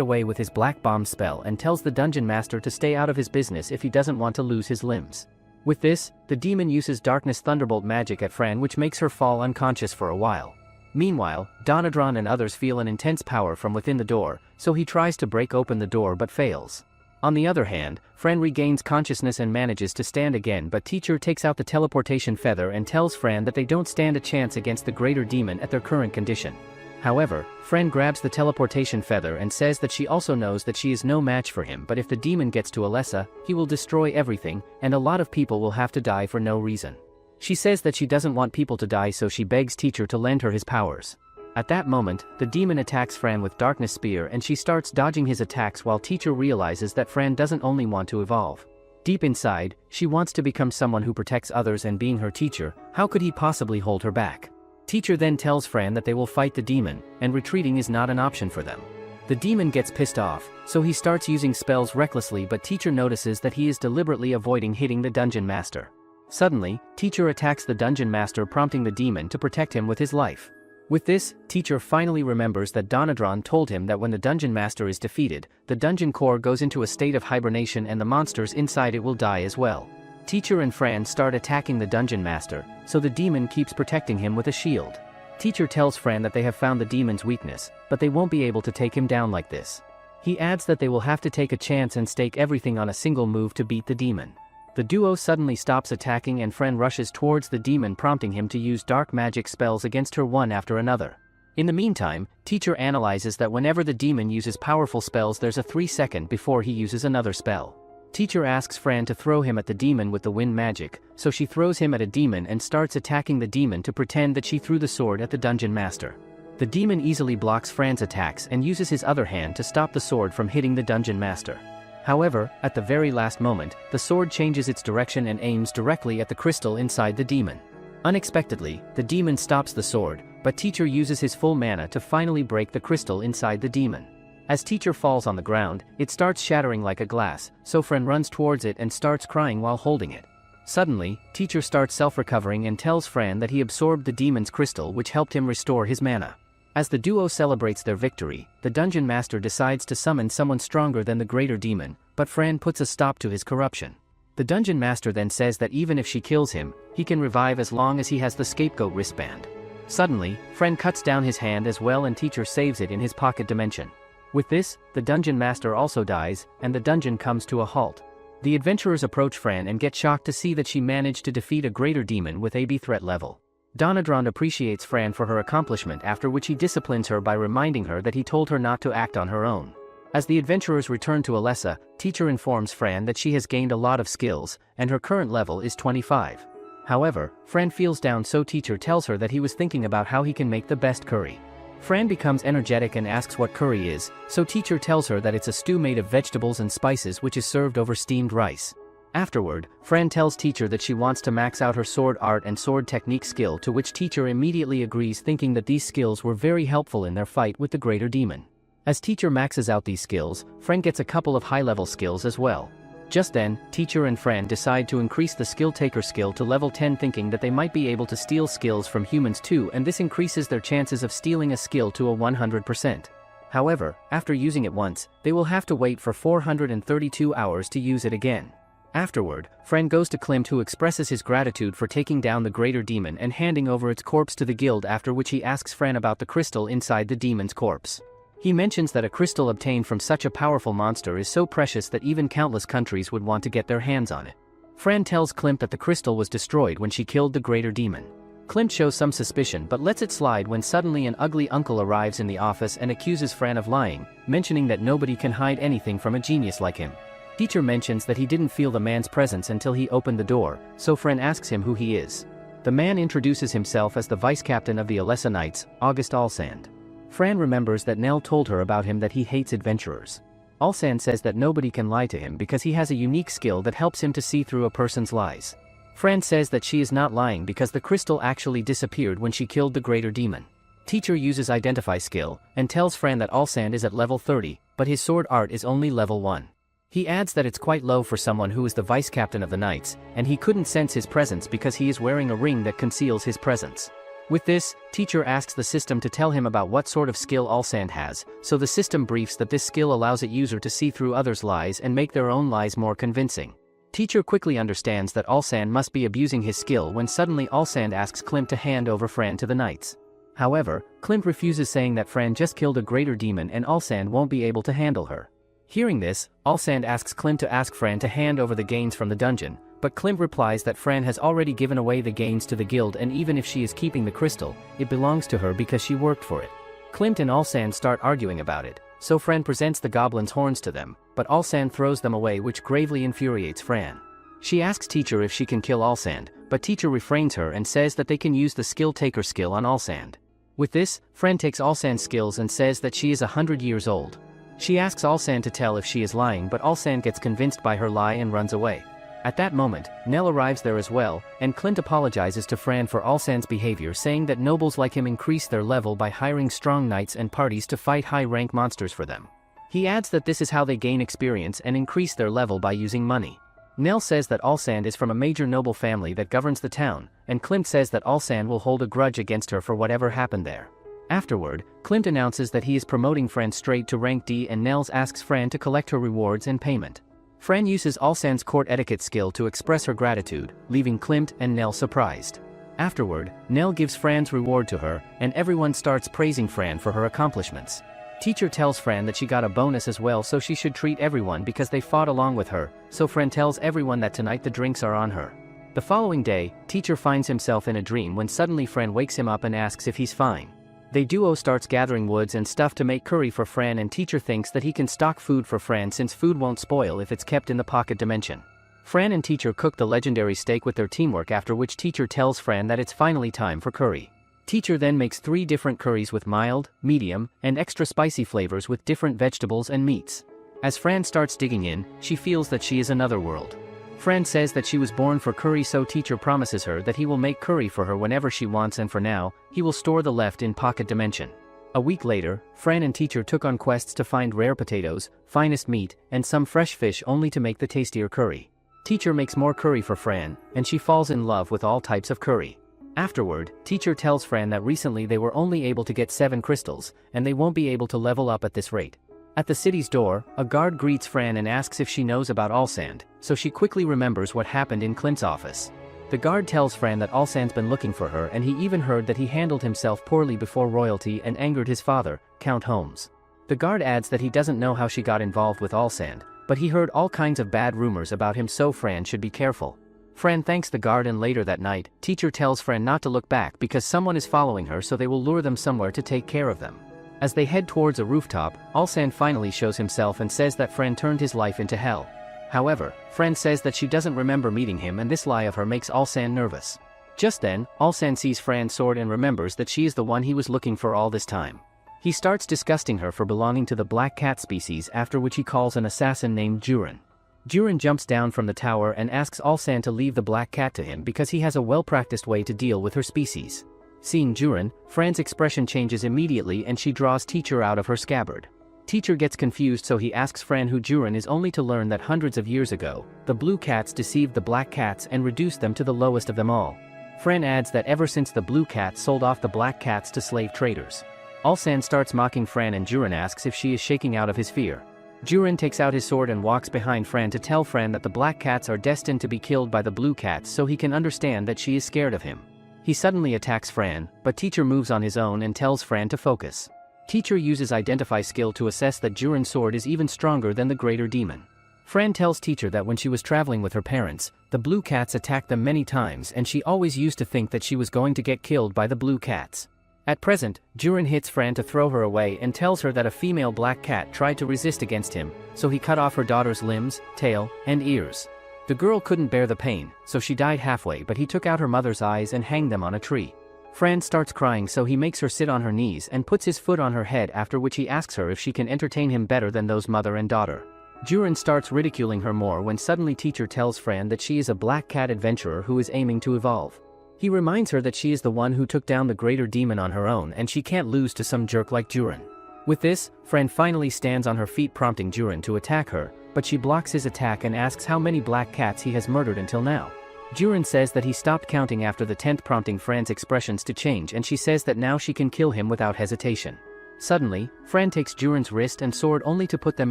away with his black bomb spell and tells the dungeon master to stay out of his business if he doesn't want to lose his limbs. With this, the demon uses darkness thunderbolt magic at Fran, which makes her fall unconscious for a while. Meanwhile, Donadron and others feel an intense power from within the door, so he tries to break open the door but fails. On the other hand, Fran regains consciousness and manages to stand again, but teacher takes out the teleportation feather and tells Fran that they don't stand a chance against the greater demon at their current condition. However, Fran grabs the teleportation feather and says that she also knows that she is no match for him, but if the demon gets to Alessa, he will destroy everything, and a lot of people will have to die for no reason. She says that she doesn't want people to die, so she begs teacher to lend her his powers. At that moment, the demon attacks Fran with darkness spear and she starts dodging his attacks, while teacher realizes that Fran doesn't only want to evolve. Deep inside, she wants to become someone who protects others, and being her teacher, how could he possibly hold her back? Teacher then tells Fran that they will fight the demon, and retreating is not an option for them. The demon gets pissed off, so he starts using spells recklessly, but Teacher notices that he is deliberately avoiding hitting the dungeon master. Suddenly, Teacher attacks the dungeon master, prompting the demon to protect him with his life. With this, Teacher finally remembers that Donadron told him that when the dungeon master is defeated, the dungeon core goes into a state of hibernation and the monsters inside it will die as well. Teacher and Fran start attacking the dungeon master, so the demon keeps protecting him with a shield. Teacher tells Fran that they have found the demon's weakness, but they won't be able to take him down like this. He adds that they will have to take a chance and stake everything on a single move to beat the demon. The duo suddenly stops attacking and Fran rushes towards the demon, prompting him to use dark magic spells against her one after another. In the meantime, Teacher analyzes that whenever the demon uses powerful spells, there's a 3-second before he uses another spell. Teacher asks Fran to throw him at the demon with the wind magic, so she throws him at a demon and starts attacking the demon to pretend that she threw the sword at the dungeon master. The demon easily blocks Fran's attacks and uses his other hand to stop the sword from hitting the dungeon master. However, at the very last moment, the sword changes its direction and aims directly at the crystal inside the demon. Unexpectedly, the demon stops the sword, but Teacher uses his full mana to finally break the crystal inside the demon. As Teacher falls on the ground, it starts shattering like a glass, so Fran runs towards it and starts crying while holding it. Suddenly, Teacher starts self-recovering and tells Fran that he absorbed the demon's crystal, which helped him restore his mana. As the duo celebrates their victory, the dungeon master decides to summon someone stronger than the greater demon, but Fran puts a stop to his corruption. The dungeon master then says that even if she kills him, he can revive as long as he has the scapegoat wristband. Suddenly, Fran cuts down his hand as well and Teacher saves it in his pocket dimension. With this, the dungeon master also dies, and the dungeon comes to a halt. The adventurers approach Fran and get shocked to see that she managed to defeat a greater demon with AB threat level. Donadron appreciates Fran for her accomplishment, after which he disciplines her by reminding her that he told her not to act on her own. As the adventurers return to Alessa, Teacher informs Fran that she has gained a lot of skills, and her current level is 25. However, Fran feels down, so Teacher tells her that he was thinking about how he can make the best curry. Fran becomes energetic and asks what curry is, so Teacher tells her that it's a stew made of vegetables and spices which is served over steamed rice. Afterward, Fran tells Teacher that she wants to max out her sword art and sword technique skill, to which Teacher immediately agrees, thinking that these skills were very helpful in their fight with the greater demon. As Teacher maxes out these skills, Fran gets a couple of high-level skills as well. Just then, Teacher and Fran decide to increase the skill taker skill to level 10, thinking that they might be able to steal skills from humans too, and this increases their chances of stealing a skill to a 100%. However, after using it once, they will have to wait for 432 hours to use it again. Afterward, Fran goes to Klimt, who expresses his gratitude for taking down the greater demon and handing over its corpse to the guild, after which he asks Fran about the crystal inside the demon's corpse. He mentions that a crystal obtained from such a powerful monster is so precious that even countless countries would want to get their hands on it. Fran tells Klimt that the crystal was destroyed when she killed the greater demon. Klimt shows some suspicion but lets it slide when suddenly an ugly uncle arrives in the office and accuses Fran of lying, mentioning that nobody can hide anything from a genius like him. Teacher mentions that he didn't feel the man's presence until he opened the door, so Fran asks him who he is. The man introduces himself as the vice captain of the Alessa Knights, August Alsand. Fran remembers that Nell told her about him that he hates adventurers. Alsand says that nobody can lie to him because he has a unique skill that helps him to see through a person's lies. Fran says that she is not lying because the crystal actually disappeared when she killed the greater demon. Teacher uses identify skill and tells Fran that Alsand is at level 30, but his sword art is only level 1. He adds that it's quite low for someone who is the vice captain of the Knights, and he couldn't sense his presence because he is wearing a ring that conceals his presence. With this, Teacher asks the system to tell him about what sort of skill Alsand has, so the system briefs that this skill allows its user to see through others' lies and make their own lies more convincing. Teacher quickly understands that Alsand must be abusing his skill when suddenly Alsand asks Klimt to hand over Fran to the Knights. However, Klimt refuses, saying that Fran just killed a greater demon and Alsand won't be able to handle her. Hearing this, Alsand asks Klimt to ask Fran to hand over the gains from the dungeon, but Klimt replies that Fran has already given away the gains to the guild, and even if she is keeping the crystal, it belongs to her because she worked for it. Klimt and Alsand start arguing about it, so Fran presents the goblin's horns to them, but Alsand throws them away, which gravely infuriates Fran. She asks Teacher if she can kill Alsand, but Teacher refrains her and says that they can use the skill taker skill on Alsand. With this, Fran takes Alsand's skills and says that she is 100 years old. She asks Alsand to tell if she is lying, but Alsand gets convinced by her lie and runs away. At that moment, Nell arrives there as well, and Clint apologizes to Fran for Alsan's behavior, saying that nobles like him increase their level by hiring strong knights and parties to fight high-rank monsters for them. He adds that this is how they gain experience and increase their level by using money. Nell says that Alsan is from a major noble family that governs the town, and Klimt says that Alsan will hold a grudge against her for whatever happened there. Afterward, Klimt announces that he is promoting Fran straight to rank D, and Nell asks Fran to collect her rewards and payment. Fran uses Alsan's court etiquette skill to express her gratitude, leaving Klimt and Nell surprised. Afterward, Nell gives Fran's reward to her, and everyone starts praising Fran for her accomplishments. Teacher tells Fran that she got a bonus as well, so she should treat everyone because they fought along with her, so Fran tells everyone that tonight the drinks are on her. The following day, Teacher finds himself in a dream when suddenly Fran wakes him up and asks if he's fine. The duo starts gathering woods and stuff to make curry for Fran, and Teacher thinks that he can stock food for Fran since food won't spoil if it's kept in the pocket dimension. Fran and Teacher cook the legendary steak with their teamwork, after which Teacher tells Fran that it's finally time for curry. Teacher then makes 3 different curries with mild, medium, and extra spicy flavors with different vegetables and meats. As Fran starts digging in, she feels that she is another world. Fran says that she was born for curry, so Teacher promises her that he will make curry for her whenever she wants, and for now, he will store the left in pocket dimension. A week later, Fran and Teacher took on quests to find rare potatoes, finest meat, and some fresh fish, only to make the tastier curry. Teacher makes more curry for Fran, and she falls in love with all types of curry. Afterward, Teacher tells Fran that recently they were only able to get 7 crystals, and they won't be able to level up at this rate. At the city's door, a guard greets Fran and asks if she knows about Alsan, so she quickly remembers what happened in Clint's office. The guard tells Fran that Alsan's been looking for her, and he even heard that he handled himself poorly before royalty and angered his father, Count Holmes. The guard adds that he doesn't know how she got involved with Alsan, but he heard all kinds of bad rumors about him, so Fran should be careful. Fran thanks the guard, and later that night, Teacher tells Fran not to look back because someone is following her, so they will lure them somewhere to take care of them. As they head towards a rooftop, Alsan finally shows himself and says that Fran turned his life into hell. However, Fran says that she doesn't remember meeting him, and this lie of her makes Alsan nervous. Just then, Alsan sees Fran's sword and remembers that she is the one he was looking for all this time. He starts disgusting her for belonging to the black cat species, after which he calls an assassin named Jurin. Jurin jumps down from the tower and asks Alsan to leave the black cat to him because he has a well-practiced way to deal with her species. Seeing Jurin, Fran's expression changes immediately and she draws Teacher out of her scabbard. Teacher gets confused, so he asks Fran who Jurin is, only to learn that hundreds of years ago, the blue cats deceived the black cats and reduced them to the lowest of them all. Fran adds that ever since the blue cats sold off the black cats to slave traders. Alsan starts mocking Fran, and Jurin asks if she is shaking out of his fear. Jurin takes out his sword and walks behind Fran to tell Fran that the black cats are destined to be killed by the blue cats, so he can understand that she is scared of him. He suddenly attacks Fran, but Teacher moves on his own and tells Fran to focus. Teacher uses Identify skill to assess that Jurin's sword is even stronger than the greater demon. Fran tells Teacher that when she was traveling with her parents, the blue cats attacked them many times, and she always used to think that she was going to get killed by the blue cats. At present, Jurin hits Fran to throw her away and tells her that a female black cat tried to resist against him, so he cut off her daughter's limbs, tail, and ears. The girl couldn't bear the pain, so she died halfway, but he took out her mother's eyes and hanged them on a tree. Fran starts crying, so he makes her sit on her knees and puts his foot on her head, after which he asks her if she can entertain him better than those mother and daughter. Jurin starts ridiculing her more when suddenly Teacher tells Fran that she is a black cat adventurer who is aiming to evolve. He reminds her that she is the one who took down the greater demon on her own, and she can't lose to some jerk like Jurin. With this, Fran finally stands on her feet, prompting Jurin to attack her, but she blocks his attack and asks how many black cats he has murdered until now. Jurin says that he stopped counting after the 10th, prompting Fran's expressions to change, and she says that now she can kill him without hesitation. Suddenly, Fran takes Jurin's wrist and sword only to put them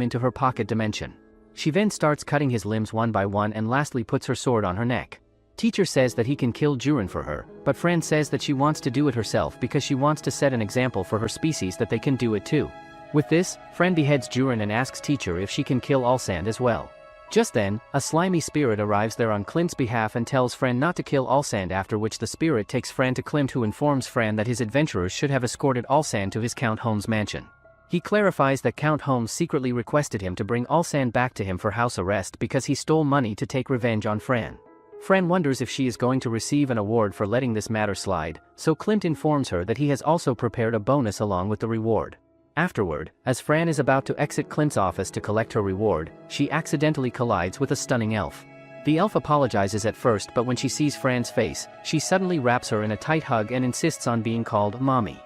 into her pocket dimension. She then starts cutting his limbs one by one and lastly puts her sword on her neck. Teacher says that he can kill Jurin for her, but Fran says that she wants to do it herself because she wants to set an example for her species that they can do it too. With this, Fran beheads Jurin and asks Teacher if she can kill Alsan as well. Just then, a slimy spirit arrives there on Clint's behalf and tells Fran not to kill Alsan, after which the spirit takes Fran to Klimt, who informs Fran that his adventurers should have escorted Alsan to his Count Holmes' mansion. He clarifies that Count Holmes secretly requested him to bring Alsan back to him for house arrest because he stole money to take revenge on Fran. Fran wonders if she is going to receive an award for letting this matter slide, so Klimt informs her that he has also prepared a bonus along with the reward. Afterward, as Fran is about to exit Klimt's office to collect her reward, she accidentally collides with a stunning elf. The elf apologizes at first, but when she sees Fran's face, she suddenly wraps her in a tight hug and insists on being called Mommy.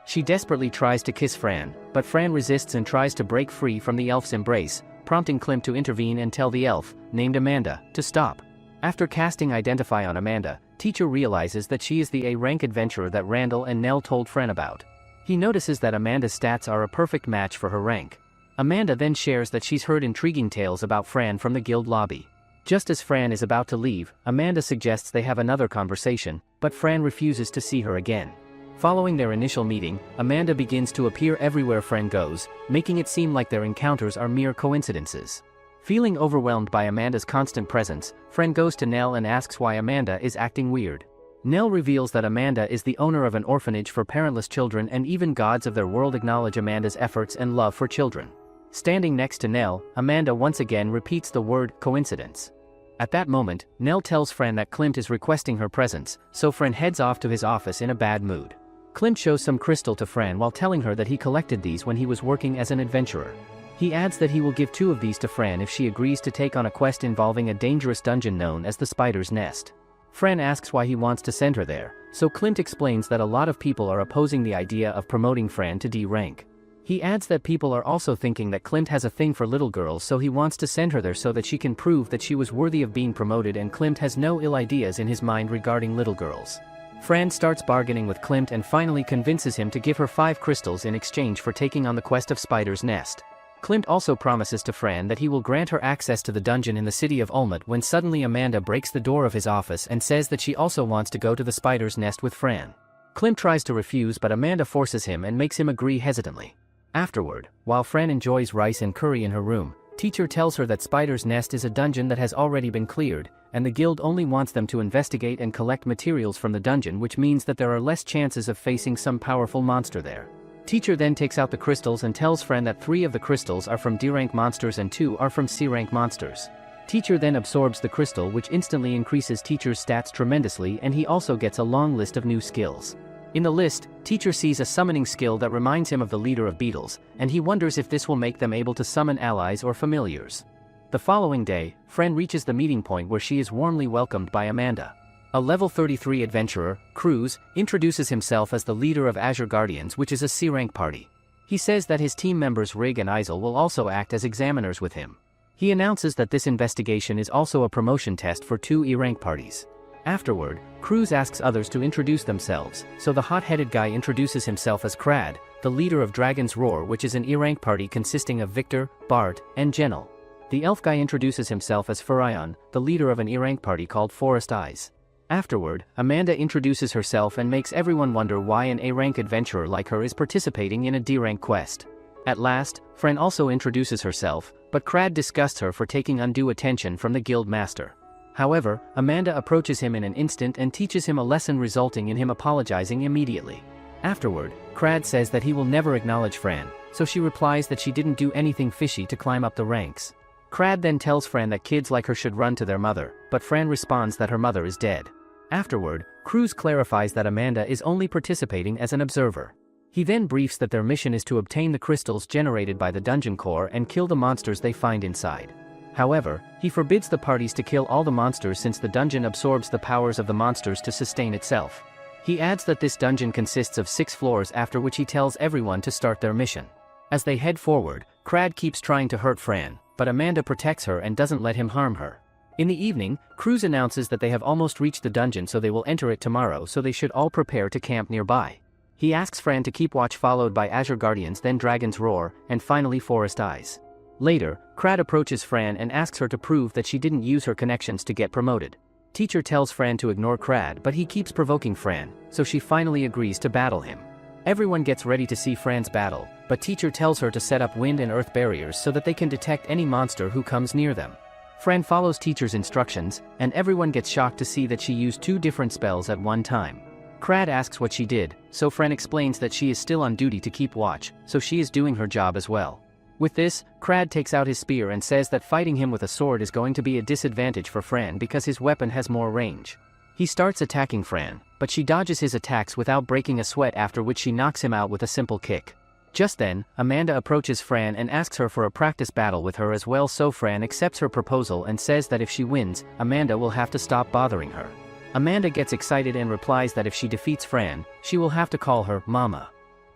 She desperately tries to kiss Fran, but Fran resists and tries to break free from the elf's embrace, prompting Klimt to intervene and tell the elf, named Amanda, to stop. After casting Identify on Amanda, Teacher realizes that she is the A-rank adventurer that Randall and Nell told Fran about. He notices that Amanda's stats are a perfect match for her rank. Amanda then shares that she's heard intriguing tales about Fran from the guild lobby. Just as Fran is about to leave, Amanda suggests they have another conversation, but Fran refuses to see her again. Following their initial meeting, Amanda begins to appear everywhere Fran goes, making it seem like their encounters are mere coincidences. Feeling overwhelmed by Amanda's constant presence, Fran goes to Nell and asks why Amanda is acting weird. Nell reveals that Amanda is the owner of an orphanage for parentless children, and even gods of their world acknowledge Amanda's efforts and love for children. Standing next to Nell, Amanda once again repeats the word coincidence. At that moment, Nell tells Fran that Klimt is requesting her presence, so Fran heads off to his office in a bad mood. Klimt shows some crystal to Fran while telling her that he collected these when he was working as an adventurer. He adds that he will give 2 of these to Fran if she agrees to take on a quest involving a dangerous dungeon known as the Spider's Nest. Fran asks why he wants to send her there, so Klimt explains that a lot of people are opposing the idea of promoting Fran to D rank. He adds that people are also thinking that Klimt has a thing for little girls, so he wants to send her there so that she can prove that she was worthy of being promoted, and Klimt has no ill ideas in his mind regarding little girls. Fran starts bargaining with Klimt and finally convinces him to give her 5 crystals in exchange for taking on the quest of Spider's Nest. Klimt also promises to Fran that he will grant her access to the dungeon in the city of Ulmut when suddenly Amanda breaks the door of his office and says that she also wants to go to the Spider's Nest with Fran. Klimt tries to refuse, but Amanda forces him and makes him agree hesitantly. Afterward, while Fran enjoys rice and curry in her room, Teacher tells her that Spider's Nest is a dungeon that has already been cleared, and the guild only wants them to investigate and collect materials from the dungeon, which means that there are less chances of facing some powerful monster there. Teacher then takes out the crystals and tells Fran that 3 of the crystals are from D-rank monsters and 2 are from C-rank monsters. Teacher then absorbs the crystal, which instantly increases Teacher's stats tremendously, and he also gets a long list of new skills. In the list, Teacher sees a summoning skill that reminds him of the leader of beetles, and he wonders if this will make them able to summon allies or familiars. The following day, Fran reaches the meeting point where she is warmly welcomed by Amanda. A level 33 adventurer, Cruz, introduces himself as the leader of Azure Guardians, which is a C-rank party. He says that his team members Rig and Isel will also act as examiners with him. He announces that this investigation is also a promotion test for 2 E-rank parties. Afterward, Cruz asks others to introduce themselves, so the hot-headed guy introduces himself as Crad, the leader of Dragon's Roar, which is an E-rank party consisting of Victor, Bart, and Jennel. The elf guy introduces himself as Furion, the leader of an E-rank party called Forest Eyes. Afterward, Amanda introduces herself and makes everyone wonder why an A-rank adventurer like her is participating in a D-rank quest. At last, Fran also introduces herself, but Crad disgusts her for taking undue attention from the guild master. However, Amanda approaches him in an instant and teaches him a lesson, resulting in him apologizing immediately. Afterward, Crad says that he will never acknowledge Fran, so she replies that she didn't do anything fishy to climb up the ranks. Crad then tells Fran that kids like her should run to their mother, but Fran responds that her mother is dead. Afterward, Cruz clarifies that Amanda is only participating as an observer. He then briefs that their mission is to obtain the crystals generated by the dungeon core and kill the monsters they find inside. However, he forbids the parties to kill all the monsters since the dungeon absorbs the powers of the monsters to sustain itself. He adds that this dungeon consists of 6 floors, after which he tells everyone to start their mission. As they head forward, Crad keeps trying to hurt Fran, but Amanda protects her and doesn't let him harm her. In the evening, Cruz announces that they have almost reached the dungeon, so they will enter it tomorrow, so they should all prepare to camp nearby. He asks Fran to keep watch, followed by Azure Guardians, then Dragon's Roar, and finally Forest Eyes. Later, Crad approaches Fran and asks her to prove that she didn't use her connections to get promoted. Teacher tells Fran to ignore Crad, but he keeps provoking Fran, so she finally agrees to battle him. Everyone gets ready to see Fran's battle, but Teacher tells her to set up wind and earth barriers so that they can detect any monster who comes near them. Fran follows Teacher's instructions, and everyone gets shocked to see that she used 2 different spells at one time. Crad asks what she did, so Fran explains that she is still on duty to keep watch, so she is doing her job as well. With this, Crad takes out his spear and says that fighting him with a sword is going to be a disadvantage for Fran because his weapon has more range. He starts attacking Fran, but she dodges his attacks without breaking a sweat, after which she knocks him out with a simple kick. Just then, Amanda approaches Fran and asks her for a practice battle with her as well, so Fran accepts her proposal and says that if she wins, Amanda will have to stop bothering her. Amanda gets excited and replies that if she defeats Fran, she will have to call her Mama.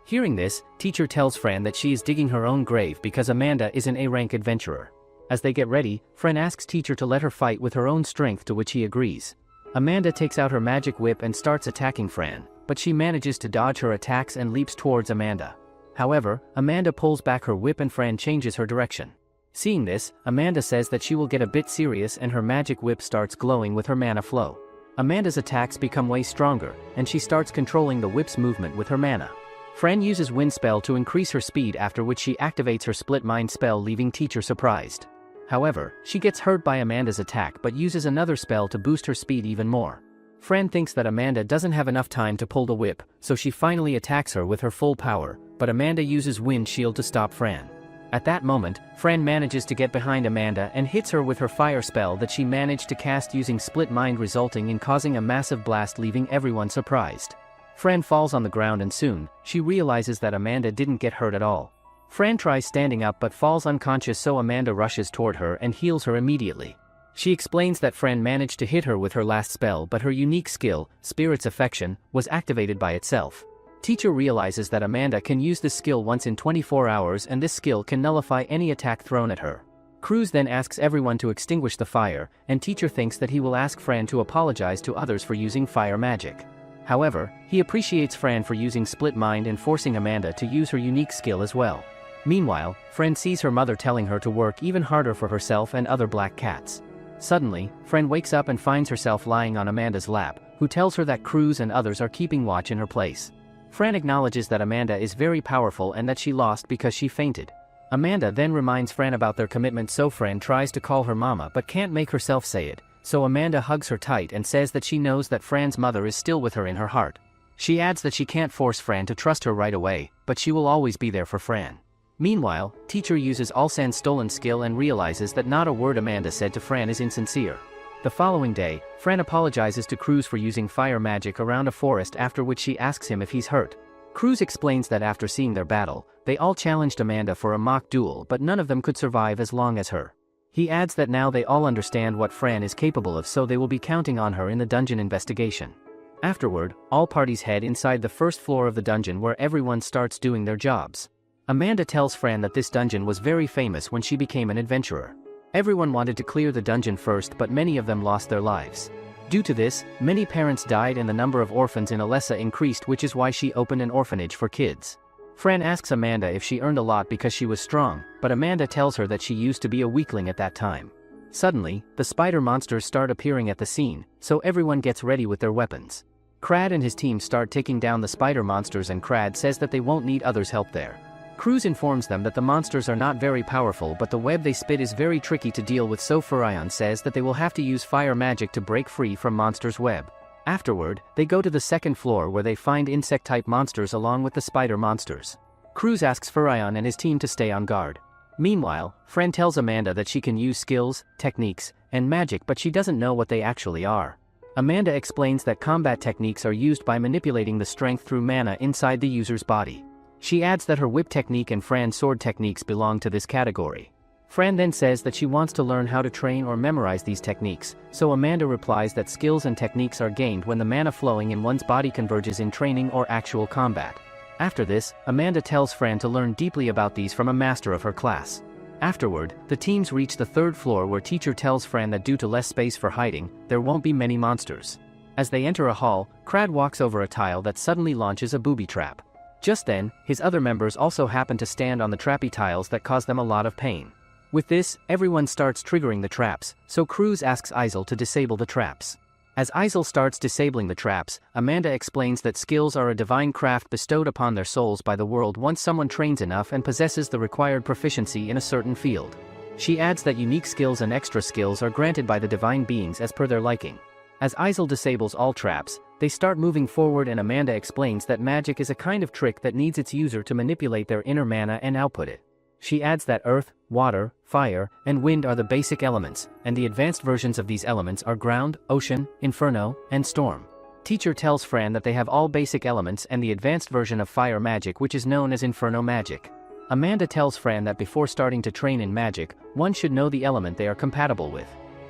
Hearing this, Teacher tells Fran that she is digging her own grave because Amanda is an A-rank adventurer. As they get ready, Fran asks Teacher to let her fight with her own strength, to which he agrees. Amanda takes out her magic whip and starts attacking Fran, but she manages to dodge her attacks and leaps towards Amanda. However, Amanda pulls back her whip and Fran changes her direction. Seeing this, Amanda says that she will get a bit serious and her magic whip starts glowing with her mana flow. Amanda's attacks become way stronger, and she starts controlling the whip's movement with her mana. Fran uses Wind spell to increase her speed, after which she activates her Split Mind spell, leaving Teacher surprised. However, she gets hurt by Amanda's attack but uses another spell to boost her speed even more. Fran thinks that Amanda doesn't have enough time to pull the whip, so she finally attacks her with her full power, but Amanda uses Wind Shield to stop Fran. At that moment, Fran manages to get behind Amanda and hits her with her fire spell that she managed to cast using Split Mind, resulting in causing a massive blast, leaving everyone surprised. Fran falls on the ground and soon, she realizes that Amanda didn't get hurt at all. Fran tries standing up but falls unconscious, so Amanda rushes toward her and heals her immediately. She explains that Fran managed to hit her with her last spell, but her unique skill, Spirit's Affection, was activated by itself. Teacher realizes that Amanda can use this skill once in 24 hours and this skill can nullify any attack thrown at her. Cruz then asks everyone to extinguish the fire, and Teacher thinks that he will ask Fran to apologize to others for using fire magic. However, he appreciates Fran for using Split Mind and forcing Amanda to use her unique skill as well. Meanwhile, Fran sees her mother telling her to work even harder for herself and other black cats. Suddenly, Fran wakes up and finds herself lying on Amanda's lap, who tells her that Cruz and others are keeping watch in her place. Fran acknowledges that Amanda is very powerful and that she lost because she fainted. Amanda then reminds Fran about their commitment, so Fran tries to call her Mama but can't make herself say it, so Amanda hugs her tight and says that she knows that Fran's mother is still with her in her heart. She adds that she can't force Fran to trust her right away, but she will always be there for Fran. Meanwhile, Teacher uses Alsan's stolen skill and realizes that not a word Amanda said to Fran is insincere. The following day, Fran apologizes to Cruz for using fire magic around a forest, after which she asks him if he's hurt. Cruz explains that after seeing their battle, they all challenged Amanda for a mock duel but none of them could survive as long as her. He adds that now they all understand what Fran is capable of, so they will be counting on her in the dungeon investigation. Afterward, all parties head inside the first floor of the dungeon where everyone starts doing their jobs. Amanda tells Fran that this dungeon was very famous when she became an adventurer. Everyone wanted to clear the dungeon first but many of them lost their lives. Due to this, many parents died and the number of orphans in Alessa increased, which is why she opened an orphanage for kids. Fran asks Amanda if she earned a lot because she was strong, but Amanda tells her that she used to be a weakling at that time. Suddenly, the spider monsters start appearing at the scene, so everyone gets ready with their weapons. Crad and his team start taking down the spider monsters and Crad says that they won't need others' help there. Cruz informs them that the monsters are not very powerful but the web they spit is very tricky to deal with, so Furion says that they will have to use fire magic to break free from monsters' web. Afterward, they go to the second floor where they find insect-type monsters along with the spider monsters. Cruz asks Furion and his team to stay on guard. Meanwhile, Fran tells Amanda that she can use skills, techniques, and magic but she doesn't know what they actually are. Amanda explains that combat techniques are used by manipulating the strength through mana inside the user's body. She adds that her whip technique and Fran's sword techniques belong to this category. Fran then says that she wants to learn how to train or memorize these techniques, so Amanda replies that skills and techniques are gained when the mana flowing in one's body converges in training or actual combat. After this, Amanda tells Fran to learn deeply about these from a master of her class. Afterward, the teams reach the third floor where Teacher tells Fran that due to less space for hiding, there won't be many monsters. As they enter a hall, Crad walks over a tile that suddenly launches a booby trap. Just then, his other members also happen to stand on the trappy tiles that cause them a lot of pain. With this, everyone starts triggering the traps, so Cruz asks Isel to disable the traps. As Isel starts disabling the traps, Amanda explains that skills are a divine craft bestowed upon their souls by the world once someone trains enough and possesses the required proficiency in a certain field. She adds that unique skills and extra skills are granted by the divine beings as per their liking. As Isel disables all traps, they start moving forward and Amanda explains that magic is a kind of trick that needs its user to manipulate their inner mana and output it. She adds that earth, water, fire, and wind are the basic elements, and the advanced versions of these elements are ground, ocean, inferno, and storm. Teacher tells Fran that they have all basic elements and the advanced version of fire magic, which is known as Inferno magic. Amanda tells Fran that before starting to train in magic, one should know the element they are compatible with.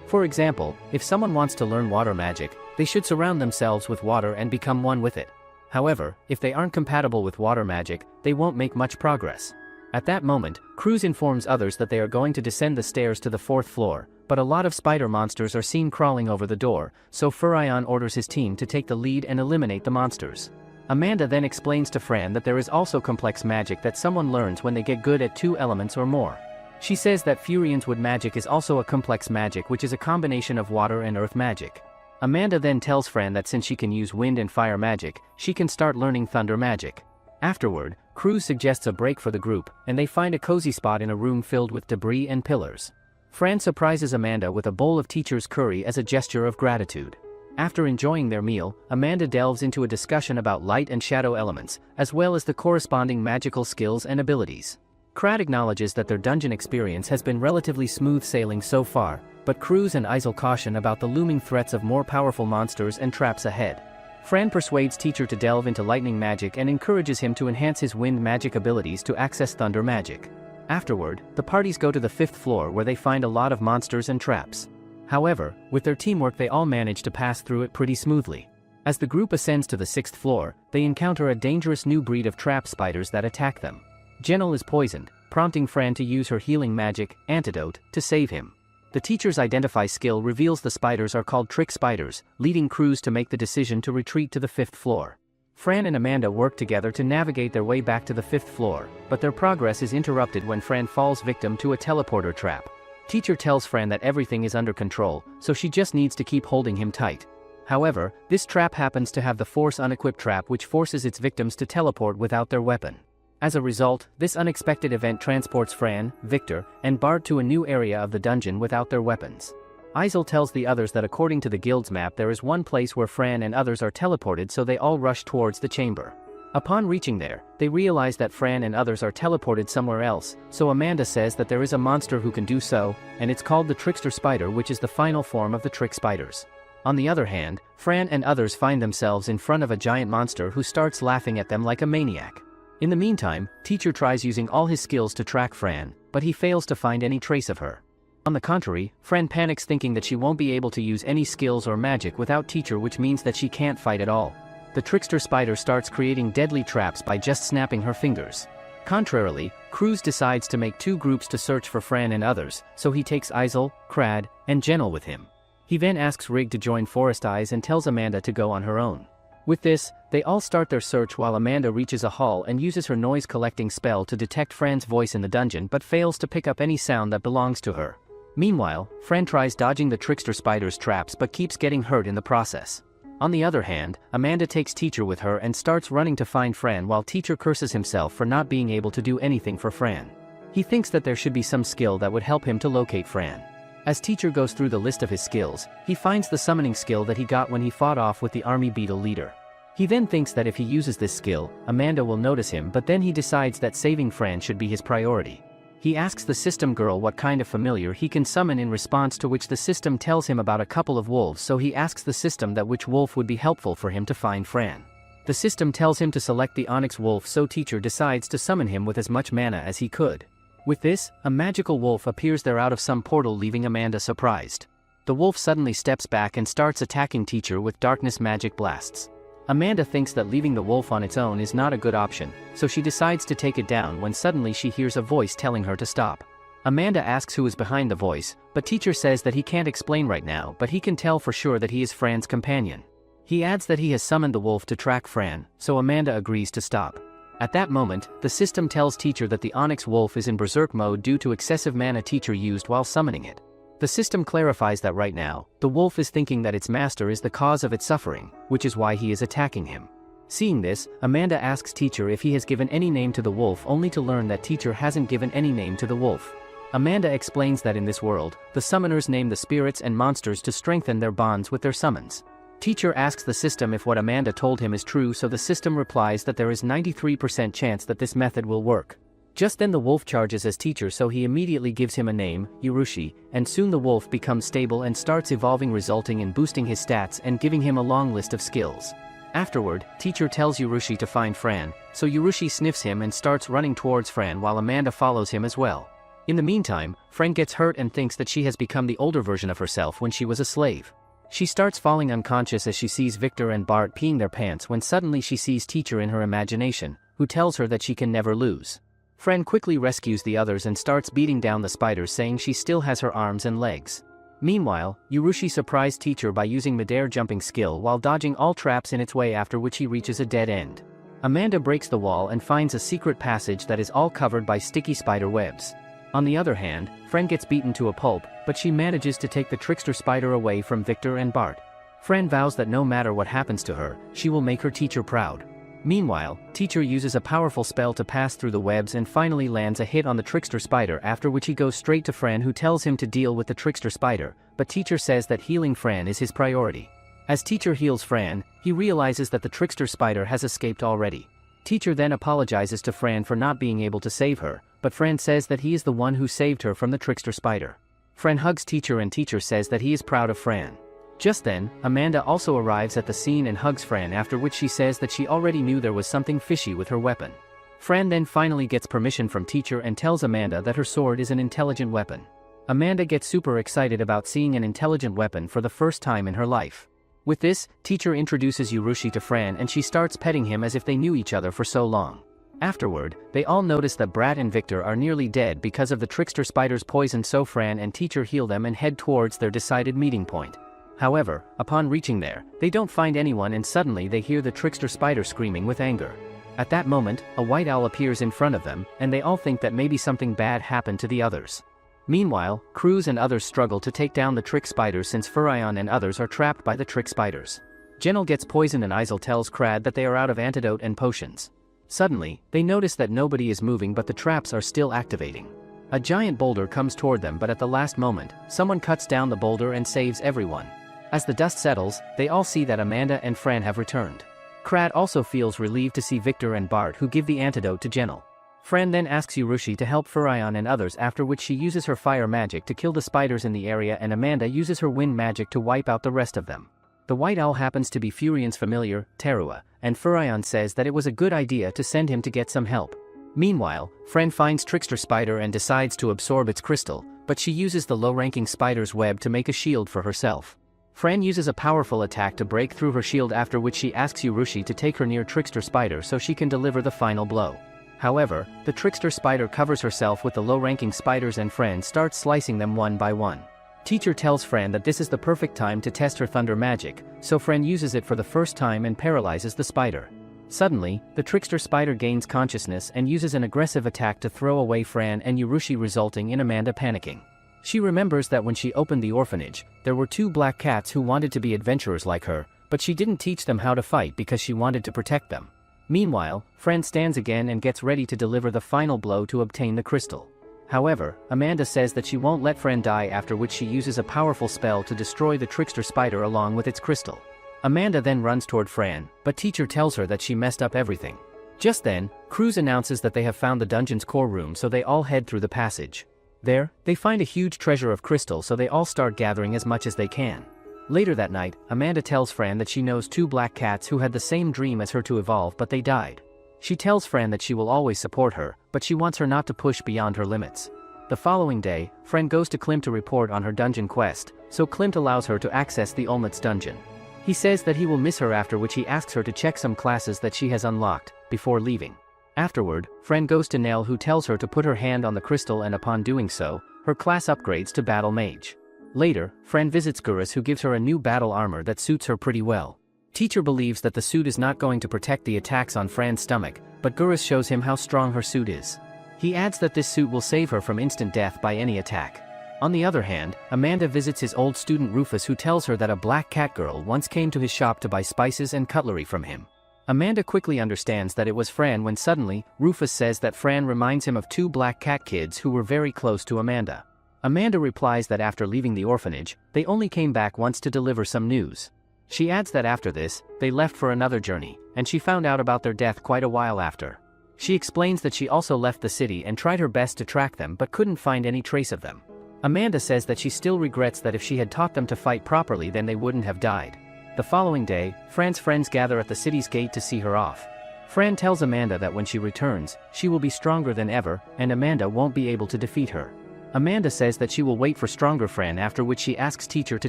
For example, if someone wants to learn water magic, they should surround themselves with water and become one with it. However, if they aren't compatible with water magic, they won't make much progress. At that moment, Cruz informs others that they are going to descend the stairs to the 4th floor, but a lot of spider monsters are seen crawling over the door, so Furion orders his team to take the lead and eliminate the monsters. Amanda then explains to Fran that there is also complex magic that someone learns when they get good at 2 elements or more. She says that Furion's wood magic is also a complex magic, which is a combination of water and earth magic. Amanda then tells Fran that since she can use wind and fire magic, she can start learning thunder magic. Afterward, Cruz suggests a break for the group, and they find a cozy spot in a room filled with debris and pillars. Fran surprises Amanda with a bowl of teacher's curry as a gesture of gratitude. After enjoying their meal, Amanda delves into a discussion about light and shadow elements, as well as the corresponding magical skills and abilities. Crad acknowledges that their dungeon experience has been relatively smooth sailing so far, but Cruz and Isel caution about the looming threats of more powerful monsters and traps ahead. Fran persuades teacher to delve into lightning magic and encourages him to enhance his wind magic abilities to access thunder magic. Afterward, the parties go to the 5th floor where they find a lot of monsters and traps. However, with their teamwork they all manage to pass through it pretty smoothly. As the group ascends to the 6th floor, they encounter a dangerous new breed of trap spiders that attack them. Genel is poisoned, prompting Fran to use her healing magic, Antidote, to save him. The teacher's Identify skill reveals the spiders are called trick spiders, leading Cruz to make the decision to retreat to the 5th floor. Fran and Amanda work together to navigate their way back to the 5th floor, but their progress is interrupted when Fran falls victim to a teleporter trap. Teacher tells Fran that everything is under control, so she just needs to keep holding him tight. However, this trap happens to have the Force unequipped trap, which forces its victims to teleport without their weapon. As a result, this unexpected event transports Fran, Victor, and Bart to a new area of the dungeon without their weapons. Isel tells the others that according to the guild's map there is one place where Fran and others are teleported, so they all rush towards the chamber. Upon reaching there, they realize that Fran and others are teleported somewhere else, so Amanda says that there is a monster who can do so, and it's called the trickster spider, which is the final form of the trick spiders. On the other hand, Fran and others find themselves in front of a giant monster who starts laughing at them like a maniac. In the meantime, teacher tries using all his skills to track Fran, but he fails to find any trace of her. On the contrary, Fran panics thinking that she won't be able to use any skills or magic without teacher, which means that she can't fight at all. The trickster spider starts creating deadly traps by just snapping her fingers. Contrarily, Cruz decides to make 2 groups to search for Fran and others, so he takes Isel, Crad, and Genel with him. He then asks Rig to join Forest Eyes and tells Amanda to go on her own. With this, they all start their search while Amanda reaches a hall and uses her noise-collecting spell to detect Fran's voice in the dungeon but fails to pick up any sound that belongs to her. Meanwhile, Fran tries dodging the trickster spider's traps but keeps getting hurt in the process. On the other hand, Amanda takes teacher with her and starts running to find Fran while teacher curses himself for not being able to do anything for Fran. He thinks that there should be some skill that would help him to locate Fran. As teacher goes through the list of his skills, he finds the summoning skill that he got when he fought off with the army beetle leader. He then thinks that if he uses this skill, Amanda will notice him, but then he decides that saving Fran should be his priority. He asks the system girl what kind of familiar he can summon, in response to which the system tells him about a couple of wolves, so he asks the system that which wolf would be helpful for him to find Fran. The system tells him to select the onyx wolf, so teacher decides to summon him with as much mana as he could. With this, a magical wolf appears there out of some portal, leaving Amanda surprised. The wolf suddenly steps back and starts attacking teacher with darkness magic blasts. Amanda thinks that leaving the wolf on its own is not a good option, so she decides to take it down when suddenly she hears a voice telling her to stop. Amanda asks who is behind the voice, but teacher says that he can't explain right now, but he can tell for sure that he is Fran's companion. He adds that he has summoned the wolf to track Fran, so Amanda agrees to stop. At that moment, the system tells teacher that the onyx wolf is in berserk mode due to excessive mana teacher used while summoning it. The system clarifies that right now, the wolf is thinking that its master is the cause of its suffering, which is why he is attacking him. Seeing this, Amanda asks teacher if he has given any name to the wolf, only to learn that teacher hasn't given any name to the wolf. Amanda explains that in this world, the summoners name the spirits and monsters to strengthen their bonds with their summons. Teacher asks the system if what Amanda told him is true, so the system replies that there is 93% chance that this method will work. Just then the wolf charges as teacher, so he immediately gives him a name, Yurushi, and soon the wolf becomes stable and starts evolving, resulting in boosting his stats and giving him a long list of skills. Afterward, teacher tells Yurushi to find Fran, so Yurushi sniffs him and starts running towards Fran while Amanda follows him as well. In the meantime, Fran gets hurt and thinks that she has become the older version of herself when she was a slave. She starts falling unconscious as she sees Victor and Bart peeing their pants when suddenly she sees teacher in her imagination, who tells her that she can never lose. Fran quickly rescues the others and starts beating down the spiders, saying she still has her arms and legs. Meanwhile, Yurushi surprised teacher by using midair jumping skill while dodging all traps in its way, after which he reaches a dead end. Amanda breaks the wall and finds a secret passage that is all covered by sticky spider webs. On the other hand, Fran gets beaten to a pulp, but she manages to take the trickster spider away from Victor and Bart. Fran vows that no matter what happens to her, she will make her teacher proud. Meanwhile, teacher uses a powerful spell to pass through the webs and finally lands a hit on the trickster spider, after which he goes straight to Fran, who tells him to deal with the trickster spider, but teacher says that healing Fran is his priority. As teacher heals Fran, he realizes that the trickster spider has escaped already. Teacher then apologizes to Fran for not being able to save her, but Fran says that he is the one who saved her from the trickster spider. Fran hugs teacher and teacher says that he is proud of Fran. Just then, Amanda also arrives at the scene and hugs Fran, after which she says that she already knew there was something fishy with her weapon. Fran then finally gets permission from teacher and tells Amanda that her sword is an intelligent weapon. Amanda gets super excited about seeing an intelligent weapon for the first time in her life. With this, teacher introduces Yurushi to Fran and she starts petting him as if they knew each other for so long. Afterward, they all notice that Brat and Victor are nearly dead because of the trickster spider's poison, so Fran and teacher heal them and head towards their decided meeting point. However, upon reaching there, they don't find anyone and suddenly they hear the trickster spider screaming with anger. At that moment, a white owl appears in front of them, and they all think that maybe something bad happened to the others. Meanwhile, Cruz and others struggle to take down the trick spiders since Furion and others are trapped by the trick spiders. Genel gets poisoned and Isel tells Crad that they are out of antidote and potions. Suddenly, they notice that nobody is moving but the traps are still activating. A giant boulder comes toward them, but at the last moment, someone cuts down the boulder and saves everyone. As the dust settles, they all see that Amanda and Fran have returned. Crad also feels relieved to see Victor and Bart, who give the antidote to Genel. Fran then asks Yurushi to help Furion and others, after which she uses her fire magic to kill the spiders in the area and Amanda uses her wind magic to wipe out the rest of them. The white owl happens to be Furion's familiar, Terua, and Furion says that it was a good idea to send him to get some help. Meanwhile, Fran finds Trickster Spider and decides to absorb its crystal, but she uses the low-ranking spider's web to make a shield for herself. Fran uses a powerful attack to break through her shield, after which she asks Yurushi to take her near Trickster Spider so she can deliver the final blow. However, the Trickster Spider covers herself with the low-ranking spiders and Fran starts slicing them one by one. Teacher tells Fran that this is the perfect time to test her thunder magic, so Fran uses it for the first time and paralyzes the spider. Suddenly, the Trickster Spider gains consciousness and uses an aggressive attack to throw away Fran and Yurushi, resulting in Amanda panicking. She remembers that when she opened the orphanage, there were 2 black cats who wanted to be adventurers like her, but she didn't teach them how to fight because she wanted to protect them. Meanwhile, Fran stands again and gets ready to deliver the final blow to obtain the crystal. However, Amanda says that she won't let Fran die, after which she uses a powerful spell to destroy the Trickster Spider along with its crystal. Amanda then runs toward Fran, but teacher tells her that she messed up everything. Just then, Cruz announces that they have found the dungeon's core room, so they all head through the passage. There, they find a huge treasure of crystal, so they all start gathering as much as they can. Later that night, Amanda tells Fran that she knows 2 black cats who had the same dream as her to evolve, but they died. She tells Fran that she will always support her, but she wants her not to push beyond her limits. The following day, Fran goes to Klimt to report on her dungeon quest, so Klimt allows her to access the Olmut's dungeon. He says that he will miss her, after which he asks her to check some classes that she has unlocked, before leaving. Afterward, Fran goes to Nell, who tells her to put her hand on the crystal, and upon doing so, her class upgrades to Battle Mage. Later, Fran visits Gurus, who gives her a new battle armor that suits her pretty well. Teacher believes that the suit is not going to protect the attacks on Fran's stomach, but Gurus shows him how strong her suit is. He adds that this suit will save her from instant death by any attack. On the other hand, Amanda visits his old student Rufus, who tells her that a black cat girl once came to his shop to buy spices and cutlery from him. Amanda quickly understands that it was Fran when suddenly, Rufus says that Fran reminds him of 2 black cat kids who were very close to Amanda. Amanda replies that after leaving the orphanage, they only came back once to deliver some news. She adds that after this, they left for another journey, and she found out about their death quite a while after. She explains that she also left the city and tried her best to track them but couldn't find any trace of them. Amanda says that she still regrets that if she had taught them to fight properly then they wouldn't have died. The following day, Fran's friends gather at the city's gate to see her off. Fran tells Amanda that when she returns, she will be stronger than ever, and Amanda won't be able to defeat her. Amanda says that she will wait for stronger Fran, after which she asks Teacher to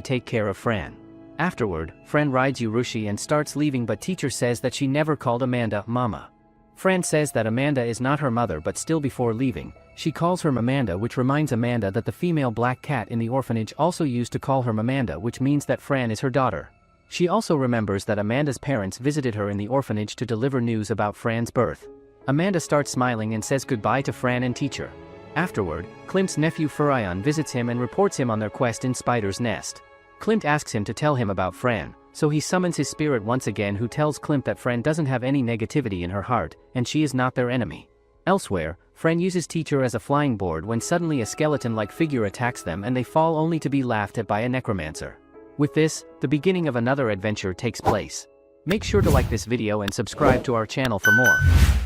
take care of Fran. Afterward, Fran rides Urushi and starts leaving, but Teacher says that she never called Amanda Mama. Fran says that Amanda is not her mother, but still before leaving, she calls her Mamanda, which reminds Amanda that the female black cat in the orphanage also used to call her Mamanda, which means that Fran is her daughter. She also remembers that Amanda's parents visited her in the orphanage to deliver news about Fran's birth. Amanda starts smiling and says goodbye to Fran and Teacher. Afterward, Klimt's nephew Furion visits him and reports him on their quest in Spider's Nest. Klimt asks him to tell him about Fran, so he summons his spirit once again, who tells Klimt that Fran doesn't have any negativity in her heart, and she is not their enemy. Elsewhere, Fran uses Teacher as a flying board when suddenly a skeleton-like figure attacks them and they fall, only to be laughed at by a necromancer. With this, the beginning of another adventure takes place. Make sure to like this video and subscribe to our channel for more.